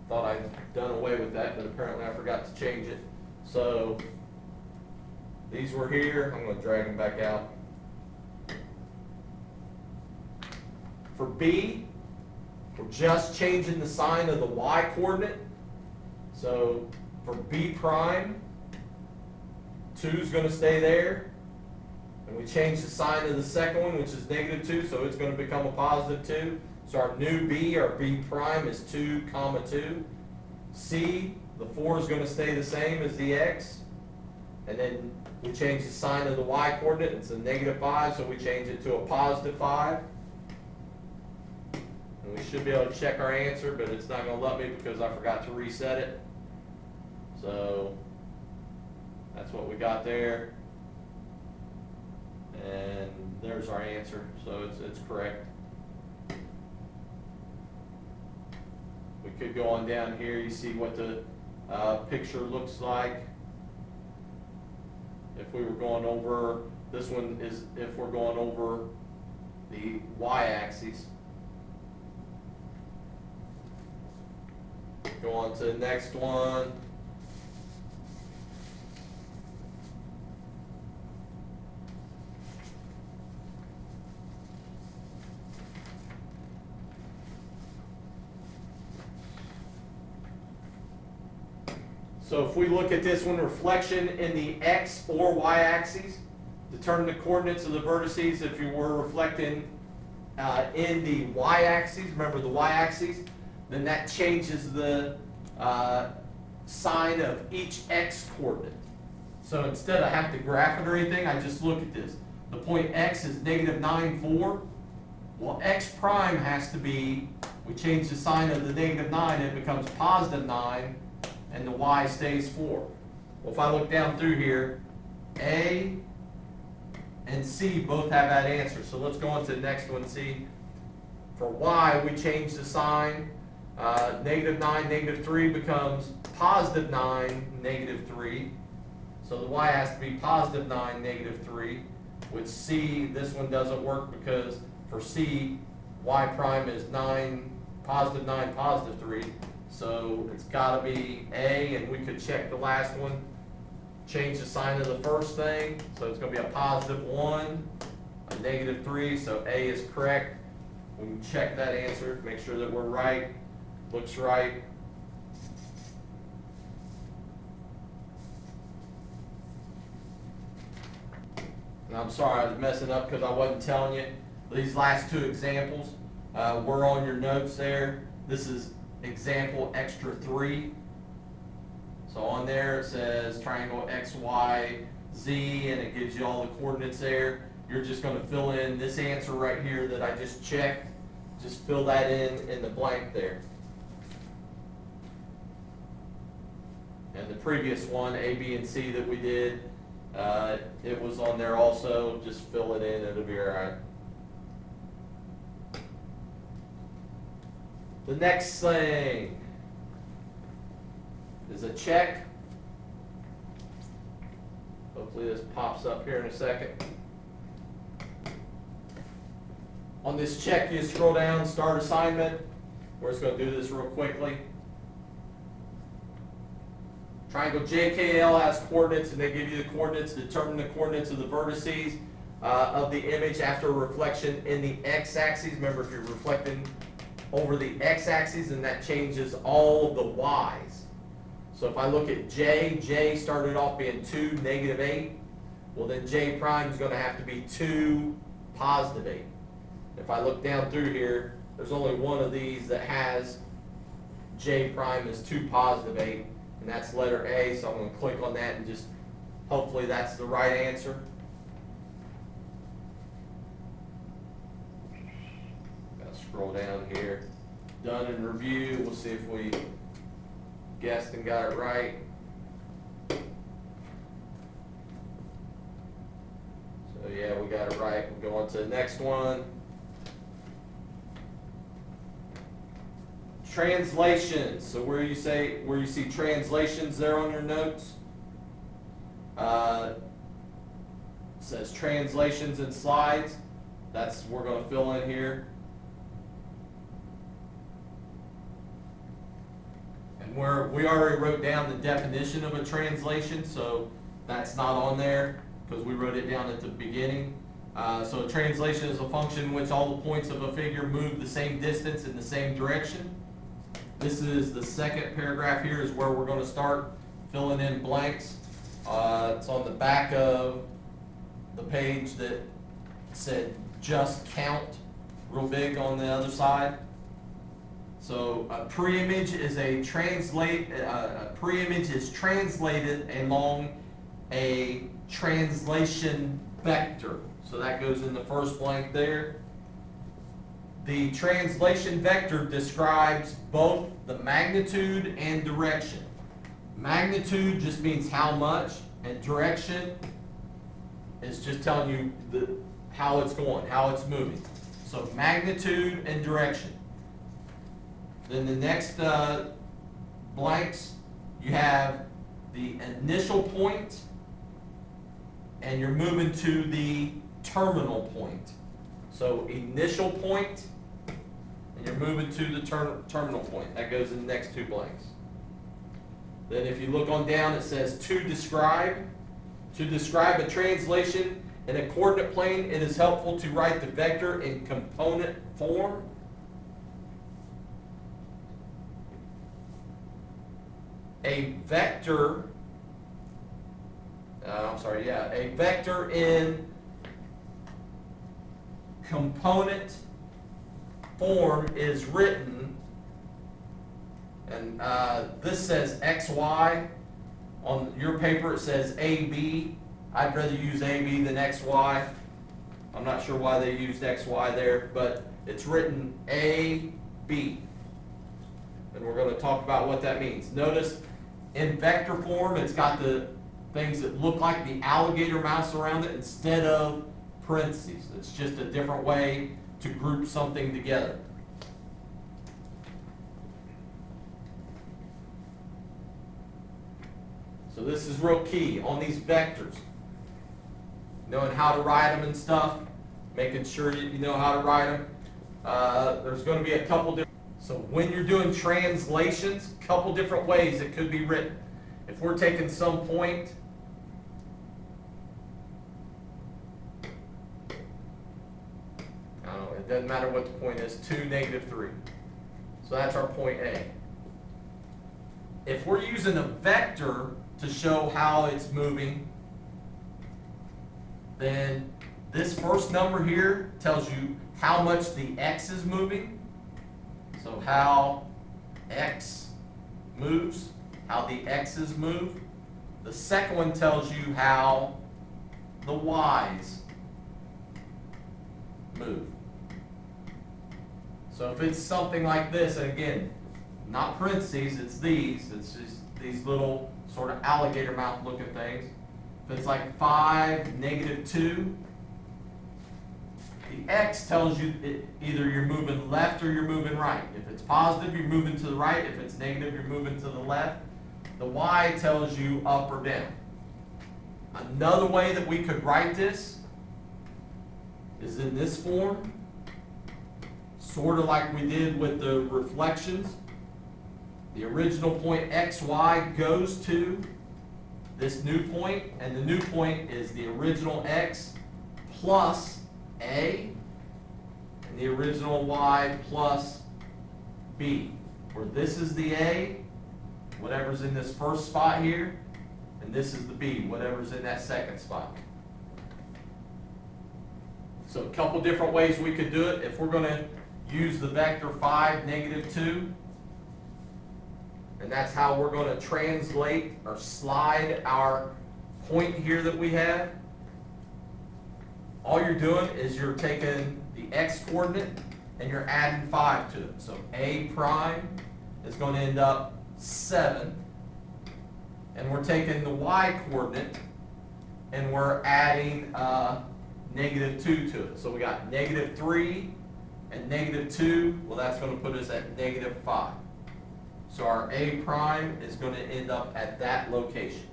Thought I'd done away with that, but apparently I forgot to change it. So these were here. I'm going to drag them back out. For B, we're just changing the sign of the y-coordinate. So for B prime, 2 is going to stay there. And we change the sign of the second one, which is -2, so it's going to become a +2. So our new B, our B prime, is 2, 2. C, the 4 is going to stay the same as the x. And then we change the sign of the y-coordinate. It's a -5, so we change it to a +5. And we should be able to check our answer, but it's not going to let me because I forgot to reset it. So that's what we got there. And there's our answer, so it's correct. We could go on down here, you see what the picture looks like. If we were going over, this one is if we're going over the y-axis. Go on to the next one. So if we look at this one, reflection in the x or y-axis, determine the coordinates of the vertices. If you were reflecting in the y-axis, remember the y-axis, then that changes the sign of each x coordinate. So instead I have to graph it or anything, I just look at this. The point x is -9, 4. Well, x prime has to be, we change the sign of the -9, it becomes +9, and the y stays 4. Well, if I look down through here, A and C both have that answer. So let's go on to the next one. See, for Y, we change the sign. -9, -3 becomes +9, -3. So the Y has to be +9, -3. With C, this one doesn't work because for C, Y prime is 9, +9, +3. So it's got to be A, and we could check the last one. Change the sign of the first thing. So it's going to be a +1, a -3. So A is correct. We can check that answer, make sure that we're right. Looks right. And I'm sorry I was messing up because I wasn't telling you. These last two examples were on your notes there. This is example extra 3. So on there it says triangle X, Y, Z, and it gives you all the coordinates there. You're just going to fill in this answer right here that I just checked. Just fill that in the blank there. And the previous one, A, B, and C that we did, it was on there also. Just fill it in, it'll be all right. The next thing is a check. Hopefully this pops up here in a second. On this check, you scroll down, start assignment. We're just going to do this real quickly. Triangle JKL has coordinates, and they give you the coordinates. Determine the coordinates of the vertices of the image after reflection in the x-axis. Remember, if you're reflecting over the x-axis, then that changes all of the y's. So if I look at J started off being 2, -8. Well, then J prime is going to have to be 2, +8. If I look down through here, there's only one of these that has J prime is 2, +8, and that's letter A. So I'm going to click on that and just hopefully that's the right answer. Gotta scroll down here. Done and review. We'll see if we guessed and got it right. So yeah, we got it right. We'll go on to the next one. Translations. So where you see translations there on your notes, it says translations and slides. That's we're going to fill in here. And we already wrote down the definition of a translation, so that's not on there because we wrote it down at the beginning. So a translation is a function in which all the points of a figure move the same distance in the same direction. This is the second paragraph here is where we're going to start filling in blanks. It's on the back of the page that said just count, real big on the other side. So a preimage is preimage is translated along a translation vector. So that goes in the first blank there. The translation vector describes both the magnitude and direction. Magnitude just means how much, and direction is just telling you how it's going, how it's moving. So magnitude and direction. Then the next blanks, you have the initial point, and you're moving to the terminal point. So initial point, and you're moving to the terminal point. That goes in the next two blanks. Then if you look on down, it says to describe. To describe a translation in a coordinate plane, it is helpful to write the vector in component form. A vector in component form is written, and this says XY. On your paper it says AB. I'd rather use AB than XY. I'm not sure why they used XY there, but it's written AB. And we're going to talk about what that means. Notice in vector form it's got the things that look like the alligator mouse around it instead of parentheses. It's just a different way to group something together. So this is real key on these vectors. Knowing how to write them and stuff, making sure you know how to write them. There's going to be a couple different. So when you're doing translations, a couple different ways it could be written. If we're taking some point, I don't know, it doesn't matter what the point is, 2, -3. So that's our point A. If we're using a vector to show how it's moving, then this first number here tells you how much the x is moving. So how x moves, how the x's move. The second one tells you how the y's move. So if it's something like this, and again, not parentheses, it's just these little sort of alligator mouth looking things. If it's like 5, -2, the x tells you either you're moving left or you're moving right. If it's positive, you're moving to the right. If it's negative, you're moving to the left. The y tells you up or down. Another way that we could write this is in this form, sort of like we did with the reflections. The original point xy goes to this new point, and the new point is the original x plus a, and the original y plus b, where this is the a, whatever's in this first spot here, and this is the b, whatever's in that second spot. So a couple different ways we could do it. If we're going to use the vector 5, -2, and that's how we're going to translate or slide our point here that we have. All you're doing is you're taking the x coordinate and you're adding 5 to it. So a prime is going to end up 7. And we're taking the y coordinate and we're adding -2 to it. So we got -3 and -2. Well, that's going to put us at -5. So our a prime is going to end up at that location.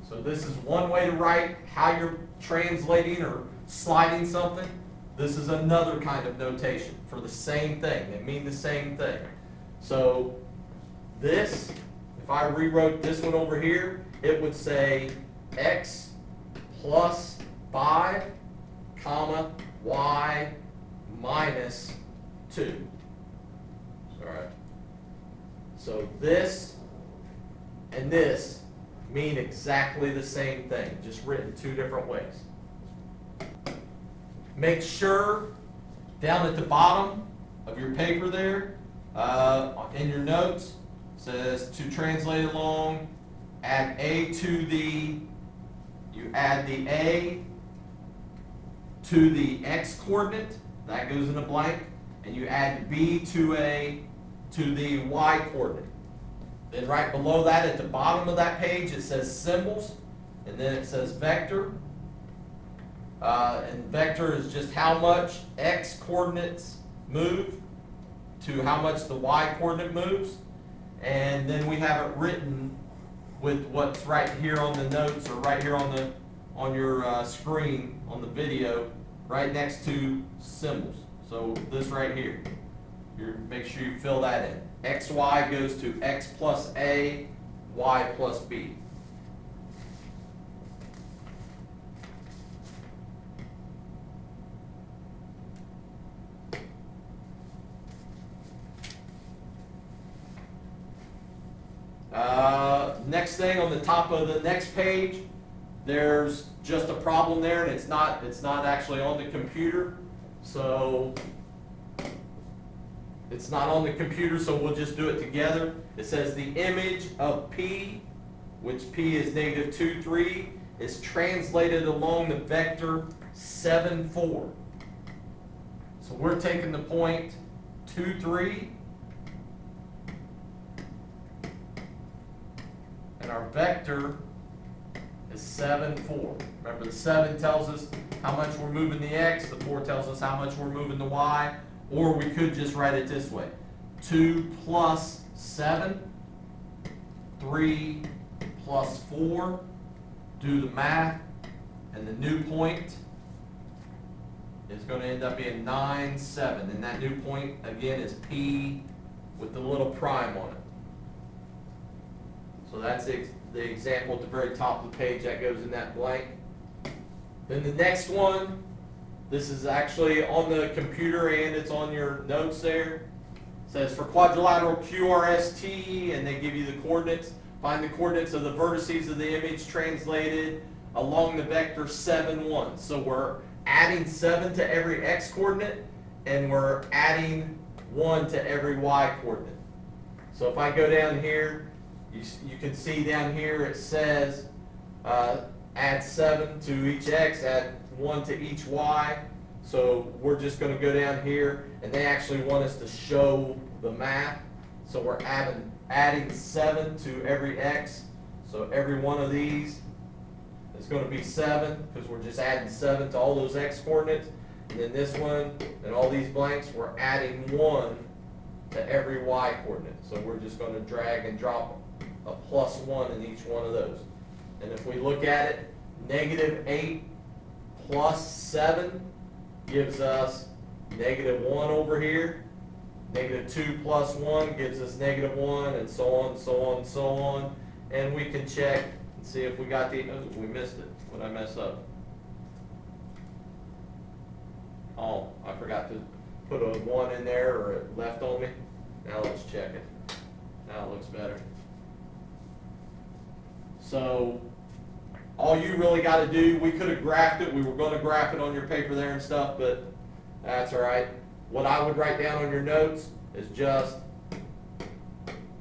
So this is one way to write how you're translating or sliding something. This is another kind of notation for the same thing. They mean the same thing. So this, if I rewrote this one over here, it would say x plus 5, comma, y minus 2. All right. So this and this mean exactly the same thing, just written 2 different ways. Make sure down at the bottom of your paper there, in your notes, says to translate along, add a to the, you add the a to the x coordinate, that goes in a blank, and you add b to the y coordinate. Then right below that at the bottom of that page it says symbols, and then it says vector. And vector is just how much x coordinates move to how much the y coordinate moves. And then we have it written with what's right here on the notes, or right here on your screen on the video, right next to symbols. So this right here, make sure you fill that in. XY goes to x plus a, y plus b. Next thing on the top of the next page, there's just a problem there, and it's not actually on the computer. So it's not on the computer, so we'll just do it together. It says the image of P, which P is -2, 3, is translated along the vector 7, 4. So we're taking the point 2, 3, and our vector is 7, 4. Remember, the 7 tells us how much we're moving the x, the 4 tells us how much we're moving the y, or we could just write it this way. 2 plus 7, 3 plus 4, do the math, and the new point is going to end up being 9, 7. And that new point, again, is P with the little prime on it. So that's the example at the very top of the page that goes in that blank. Then the next one, this is actually on the computer and it's on your notes there. It says for quadrilateral QRST, and they give you the coordinates. Find the coordinates of the vertices of the image translated along the vector 7, 1. So we're adding 7 to every x coordinate, and we're adding 1 to every y coordinate. So if I go down here, you can see down here it says add 7 to each x, add 1 to each y. So we're just going to go down here, and they actually want us to show the math. So we're adding 7 to every x. So every one of these is going to be 7, because we're just adding 7 to all those x coordinates. And then this one and all these blanks, we're adding 1 to every y coordinate. So we're just going to drag and drop a plus 1 in each one of those. And if we look at it, -8 plus 7 gives us -1 over here. -2 plus 1 gives us -1, and so on, so on, so on. And we can check and see if we got the, oh, we missed it. What did I mess up? Oh, I forgot to put a 1 in there, or it left on me. Now let's check it. Now it looks better. So all you really got to do, we could have graphed it. We were going to graph it on your paper there and stuff, but that's all right. What I would write down on your notes is just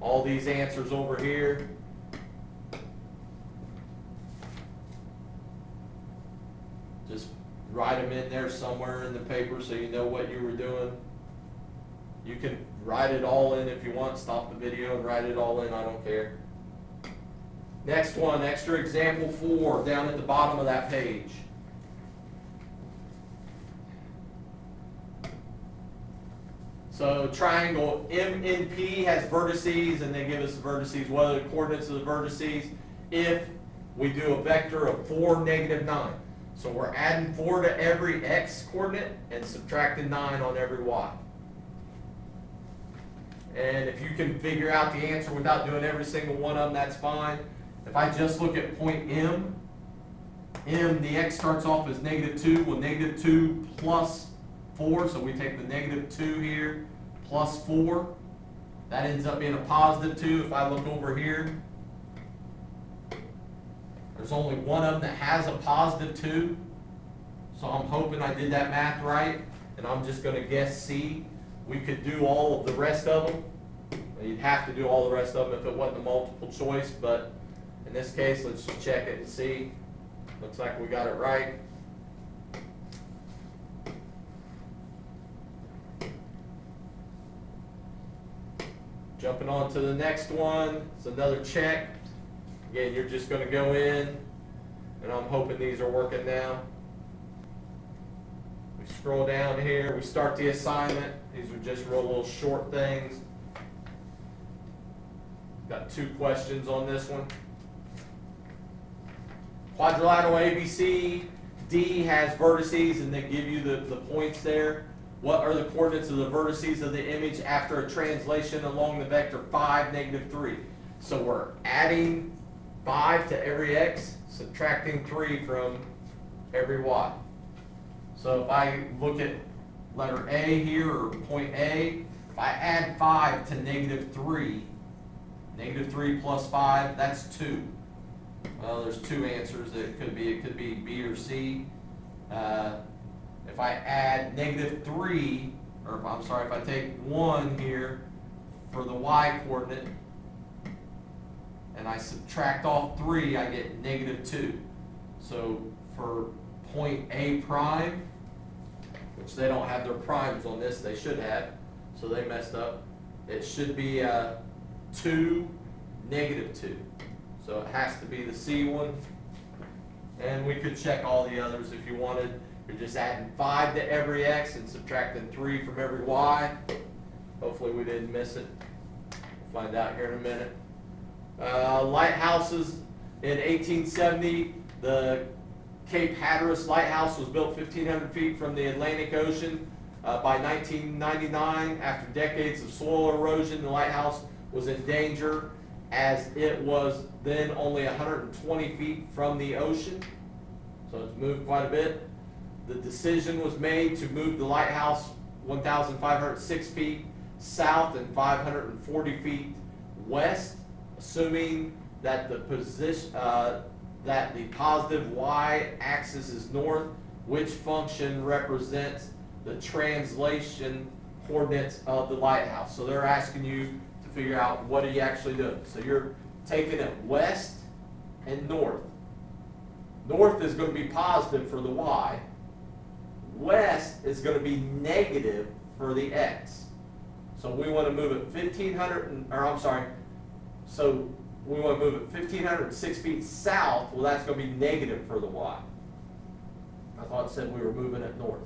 all these answers over here. Just write them in there somewhere in the paper so you know what you were doing. You can write it all in if you want. Stop the video and write it all in. I don't care. Next one, extra example 4, down at the bottom of that page. So triangle MNP has vertices, and they give us the vertices. What are the coordinates of the vertices? If we do a vector of 4, -9. So we're adding 4 to every x coordinate and subtracting 9 on every y. And if you can figure out the answer without doing every single one of them, that's fine. If I just look at point M, the x starts off as -2. Well, -2 plus 4, so we take the -2 here, plus 4. That ends up being a +2. If I look over here, there's only one of them that has a +2. So I'm hoping I did that math right, and I'm just going to guess C. We could do all of the rest of them. You'd have to do all the rest of them if it wasn't a multiple choice, but in this case, let's just check it and see. Looks like we got it right. Jumping on to the next one, it's another check. Again, you're just going to go in, and I'm hoping these are working now. We scroll down here, we start the assignment. These are just real little short things. Got 2 questions on this one. Quadrilateral ABC, D has vertices, and they give you the points there. What are the coordinates of the vertices of the image after a translation along the vector 5, -3? So we're adding 5 to every x, subtracting 3 from every y. So if I look at letter A here, or point A, if I add 5 to -3, -3 plus 5, that's 2. Well, there's 2 answers that it could be. It could be B or C. If I add -3, or I'm sorry, if I take 1 here for the y coordinate, and I subtract off 3, I get -2. So for point A prime, which they don't have their primes on this, they should have, so they messed up. It should be 2, -2. So it has to be the C one. And we could check all the others if you wanted. You're just adding 5 to every X and subtracting 3 from every Y. Hopefully we didn't miss it. We'll find out here in a minute. Lighthouses. In 1870, the Cape Hatteras Lighthouse was built 1,500 feet from the Atlantic Ocean. By 1999, after decades of soil erosion, the lighthouse was in danger as it was then only 120 feet from the ocean. So it's moved quite a bit. The decision was made to move the lighthouse 1,506 feet south and 540 feet west, assuming that the position that the positive y-axis is north, which function represents the translation coordinates of the lighthouse. So they're asking you to figure out what are you actually doing. So you're taking it west and north. North is going to be positive for the y. West is going to be negative for the x. So we want to move it 1,500, so we want to move it 1,506 feet south. Well, that's going to be negative for the y. I thought it said we were moving it north.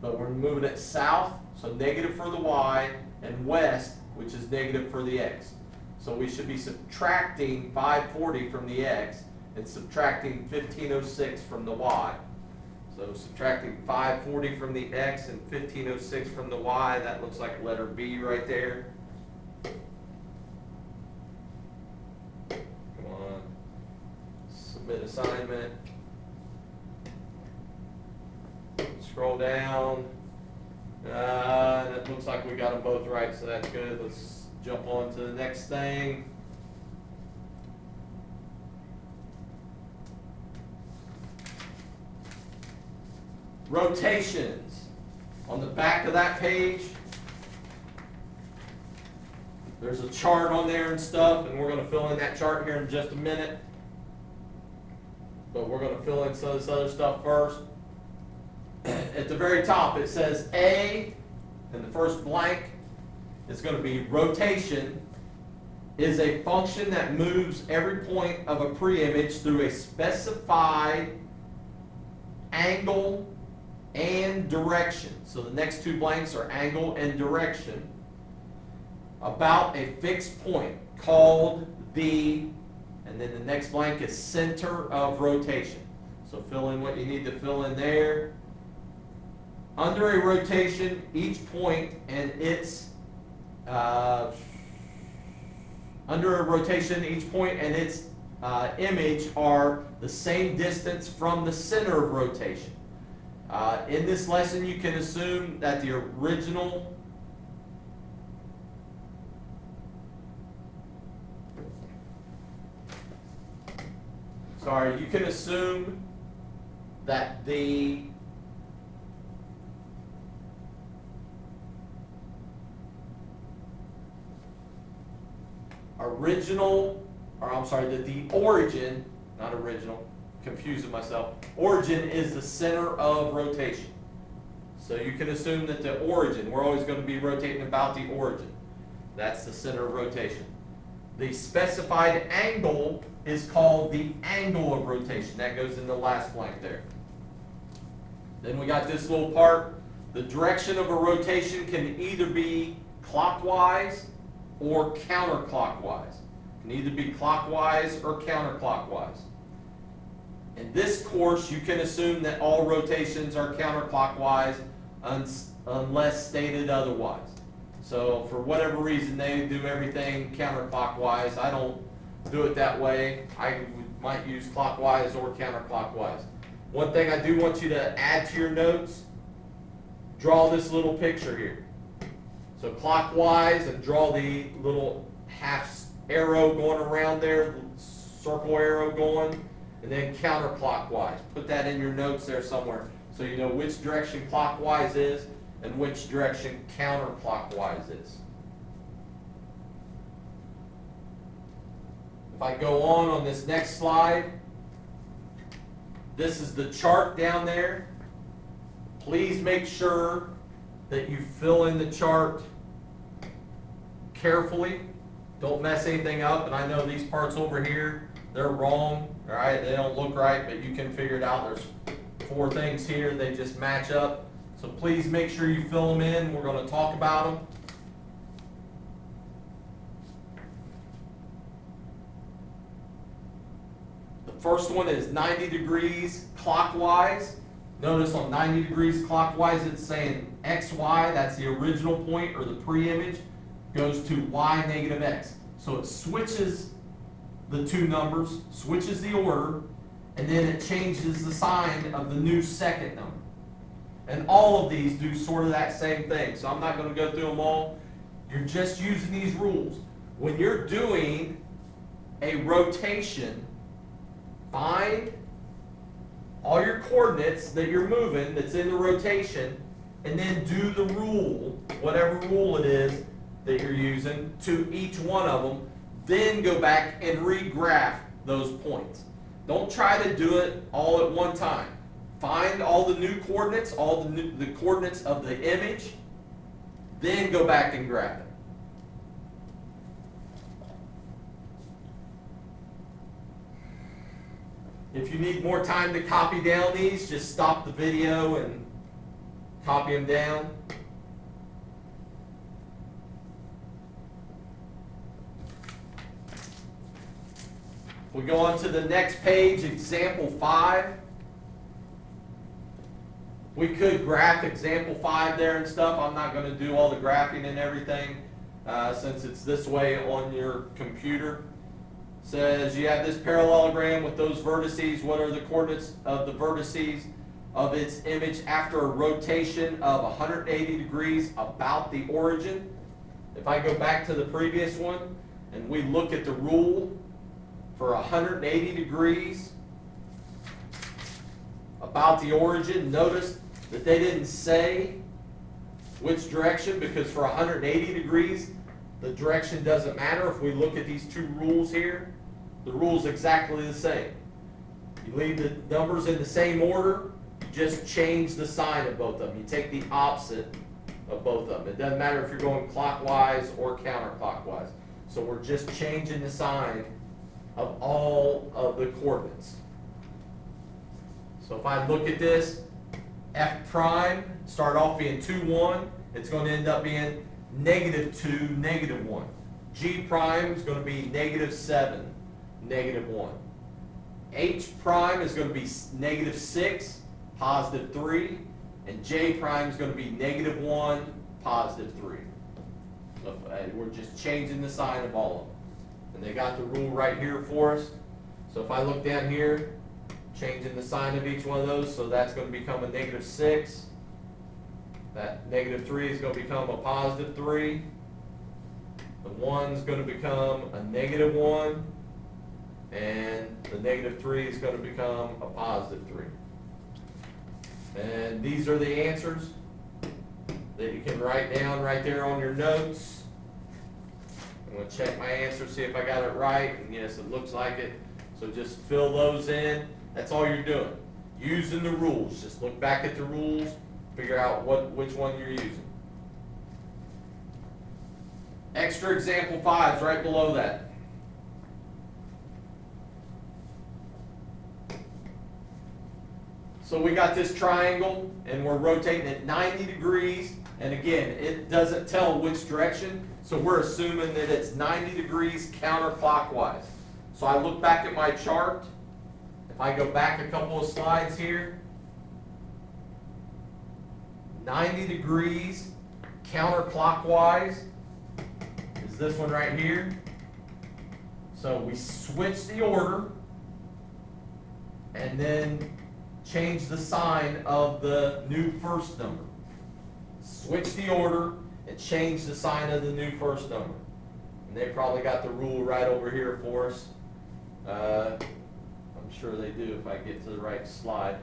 But we're moving it south, so negative for the y, and west, which is negative for the x. So we should be subtracting 540 from the x and subtracting 1,506 from the y. So subtracting 540 from the x and 1,506 from the y, that looks like letter B right there. Come on. Submit assignment. Scroll down. And it looks like we got them both right, so that's good. Let's jump on to the next thing. Rotations. On the back of that page, there's a chart on there and stuff, and we're going to fill in that chart here in just a minute. But we're going to fill in some of this other stuff first. At the very top, it says A, and the first blank is going to be rotation is a function that moves every point of a preimage through a specified angle and direction. So the next two blanks are angle and direction about a fixed point called the, and then the next blank is center of rotation. So fill in what you need to fill in there. Under a rotation, each point and its image are the same distance from the center of rotation. In this lesson, you can assume that the original you can assume that the origin, not original, confusing myself, origin is the center of rotation. So you can assume that the origin, we're always going to be rotating about the origin. That's the center of rotation. The specified angle is called the angle of rotation. That goes in the last blank there. Then we got this little part. The direction of a rotation can either be clockwise or counterclockwise. It can either be clockwise or counterclockwise. In this course, you can assume that all rotations are counterclockwise unless stated otherwise. So for whatever reason, they do everything counterclockwise. I don't do it that way. I might use clockwise or counterclockwise. One thing I do want you to add to your notes, draw this little picture here. So clockwise, and draw the little half arrow going around there, circle arrow going, and then counterclockwise. Put that in your notes there somewhere so you know which direction clockwise is and which direction counterclockwise is. If I go on this next slide, this is the chart down there. Please make sure that you fill in the chart carefully. Don't mess anything up. And I know these parts over here, they're wrong, all right? They don't look right, but you can figure it out. There's 4 things here, they just match up. So please make sure you fill them in. We're going to talk about them. The first one is 90 degrees clockwise. Notice on 90 degrees clockwise, it's saying XY, that's the original point or the pre-image, goes to Y negative X. So it switches the 2 numbers, switches the order, and then it changes the sign of the new second number. And all of these do sort of that same thing. So I'm not going to go through them all. You're just using these rules. When you're doing a rotation, find all your coordinates that you're moving that's in the rotation, and then do the rule, whatever rule it is that you're using, to each one of them. Then go back and regraph those points. Don't try to do it all at one time. Find all the new coordinates, all the coordinates of the image, then go back and graph it. If you need more time to copy down these, just stop the video and copy them down. We go on to the next page, example 5. We could graph example 5 there and stuff. I'm not going to do all the graphing and everything since it's this way on your computer. Says you have this parallelogram with those vertices. What are the coordinates of the vertices of its image after a rotation of 180 degrees about the origin? If I go back to the previous one and we look at the rule for 180 degrees about the origin, notice that they didn't say which direction, because for 180 degrees the direction doesn't matter. If we look at these 2 rules here, the rule's exactly the same. You leave the numbers in the same order, you just change the sign of both of them. You take the opposite of both of them. It doesn't matter if you're going clockwise or counterclockwise. So we're just changing the sign of all of the coordinates. So if I look at this, F prime start off being 2, 1. It's going to end up being -2, -1. G prime is going to be -7, -1. H prime is going to be -6, +3. And J prime is going to be -1, +3. So we're just changing the sign of all of them. And they got the rule right here for us. So if I look down here, changing the sign of each one of those, so that's going to become a -6. That -3 is going to become a +3. The 1's going to become a -1. And the -3 is going to become a +3. And these are the answers that you can write down right there on your notes. I'm going to check my answer, see if I got it right. And yes, it looks like it. So just fill those in. That's all you're doing. Using the rules. Just look back at the rules, figure out which one you're using. Extra example 5 is right below that. So we got this triangle and we're rotating it 90 degrees. And again, it doesn't tell which direction. So we're assuming that it's 90 degrees counterclockwise. So I look back at my chart. If I go back a couple of slides here, 90 degrees counterclockwise is this one right here. So we switch the order and then change the sign of the new first number. Switch the order and change the sign of the new first number. And they probably got the rule right over here for us. I'm sure they do if I get to the right slide.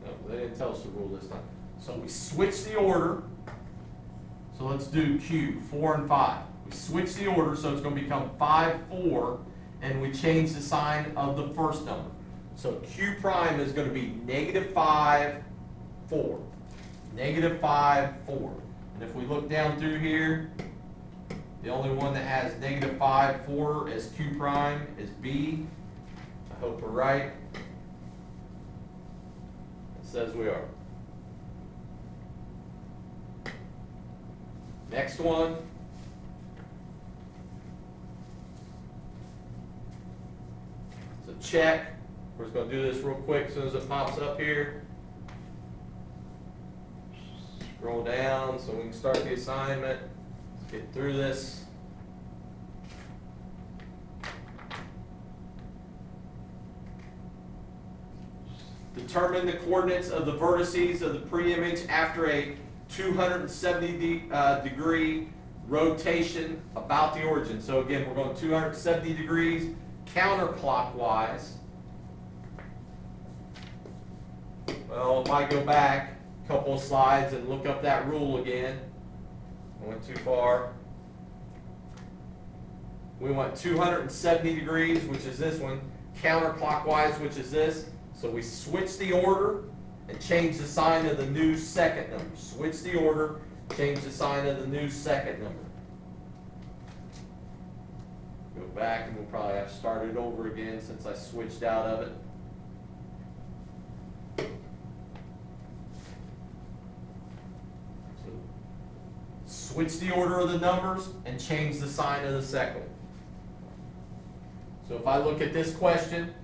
No, they didn't tell us the rule this time. So we switch the order. So let's do Q, 4 and 5. We switch the order, so it's going to become 5, 4, and we change the sign of the first number. So Q prime is going to be -5, 4. -5, 4. And if we look down through here, The only one that has -5, 4 as Q prime is B. I hope we're right. It says we are. Next one. So check. We're just going to do this real quick as soon as it pops up here. Scroll down so we can start the assignment. Let's get through this. Determine the coordinates of the vertices of the pre-image after a 270 degree rotation about the origin. So again, we're going 270 degrees counterclockwise. Well, if I go back a couple of slides and look up that rule again, I went too far. We went 270 degrees, which is this one, counterclockwise, which is this. So we switch the order and change the sign of the new second number. Switch the order, change the sign of the new second number. Go back and we'll probably have to start it over again since I switched out of it. So switch the order of the numbers and change the sign of the second one. So if I look at this question,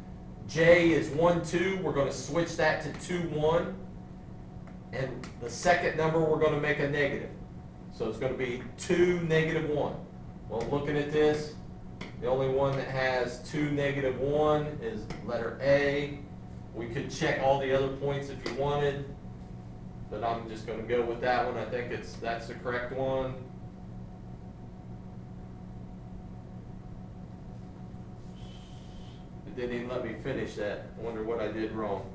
J is 1, 2. We're going to switch that to 2, 1. And the second number we're going to make a negative. So it's going to be 2, -1. Well, looking at this, the only one that has 2, -1 is letter A. We could check all the other points if you wanted, but I'm just going to go with that one. I think that's the correct one. It didn't even let me finish that. I wonder what I did wrong.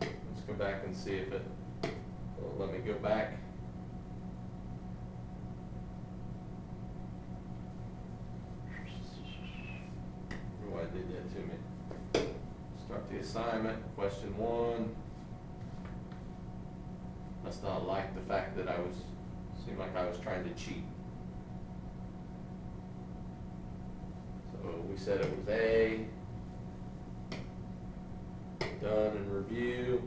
Let's go back and see if it will let me go back. Why did that to me? Start the assignment, question 1. Must not like the fact that seemed like I was trying to cheat. So we said it was A. Done and review.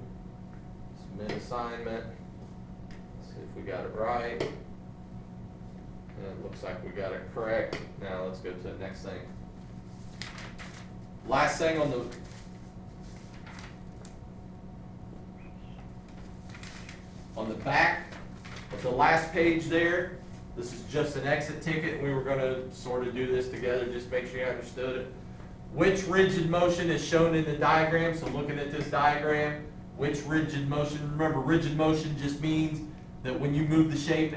Submit assignment. Let's see if we got it right. And it looks like we got it correct. Now let's go to the next thing. Last thing on the back of the last page there, this is just an exit ticket. We were going to sort of do this together, just make sure you understood it. Which rigid motion is shown in the diagram? So looking at this diagram, which rigid motion? Remember, rigid motion just means that when you move the shape,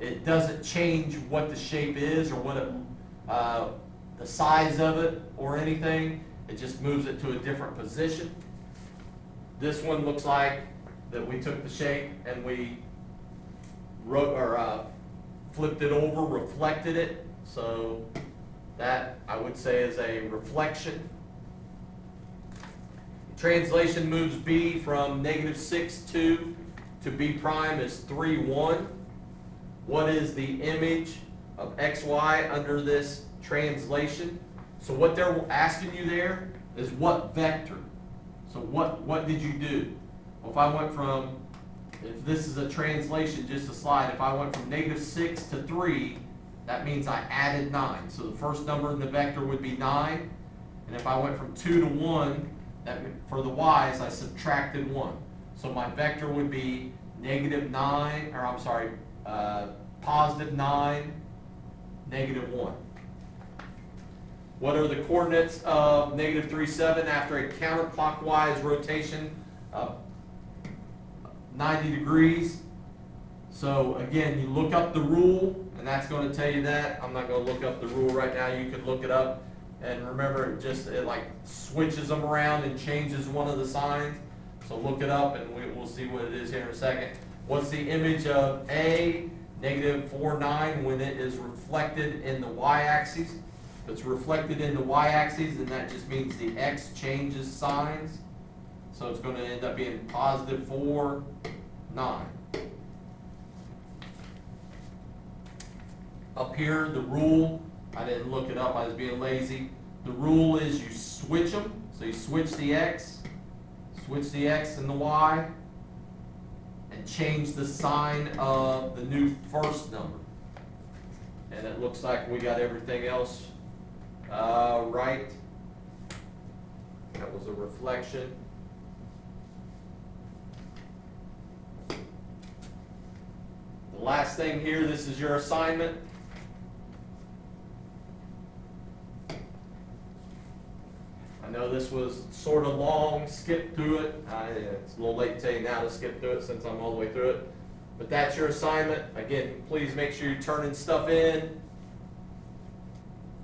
it doesn't change what the shape is or what the size of it or anything. It just moves it to a different position. This one looks like that we took the shape and we flipped it over, reflected it. So that I would say is a reflection. Translation moves B from -6, 2 to B prime is 3, 1. What is the image of XY under this translation? So what they're asking you there is what vector. So what did you do? Well, if I went from, if this is a translation, just a slide, if I went from -6 to 3, that means I added 9. So the first number in the vector would be 9. And if I went from 2 to 1, for the y's, I subtracted 1. So my vector would be -9, or I'm sorry, +9, -1. What are the coordinates of -3, 7 after a counterclockwise rotation of 90 degrees? So again, you look up the rule, and that's going to tell you that. I'm not going to look up the rule right now. You can look it up. And remember, it like switches them around and changes one of the signs. So look it up, and we'll see what it is here in a second. What's the image of A, -4, 9, when it is reflected in the y-axis? If it's reflected in the y-axis, then that just means the x changes signs. So it's going to end up being +4, 9. up here, the rule, I didn't look it up, I was being lazy. The rule is you switch them, so you switch the X and the Y, and change the sign of the new first number. And it looks like we got everything else right. That was a reflection. The last thing here, this is your assignment. I know this was sort of long, skip through it. It's a little late to tell you now to skip through it since I'm all the way through it. But that's your assignment. Again, please make sure you're turning stuff in.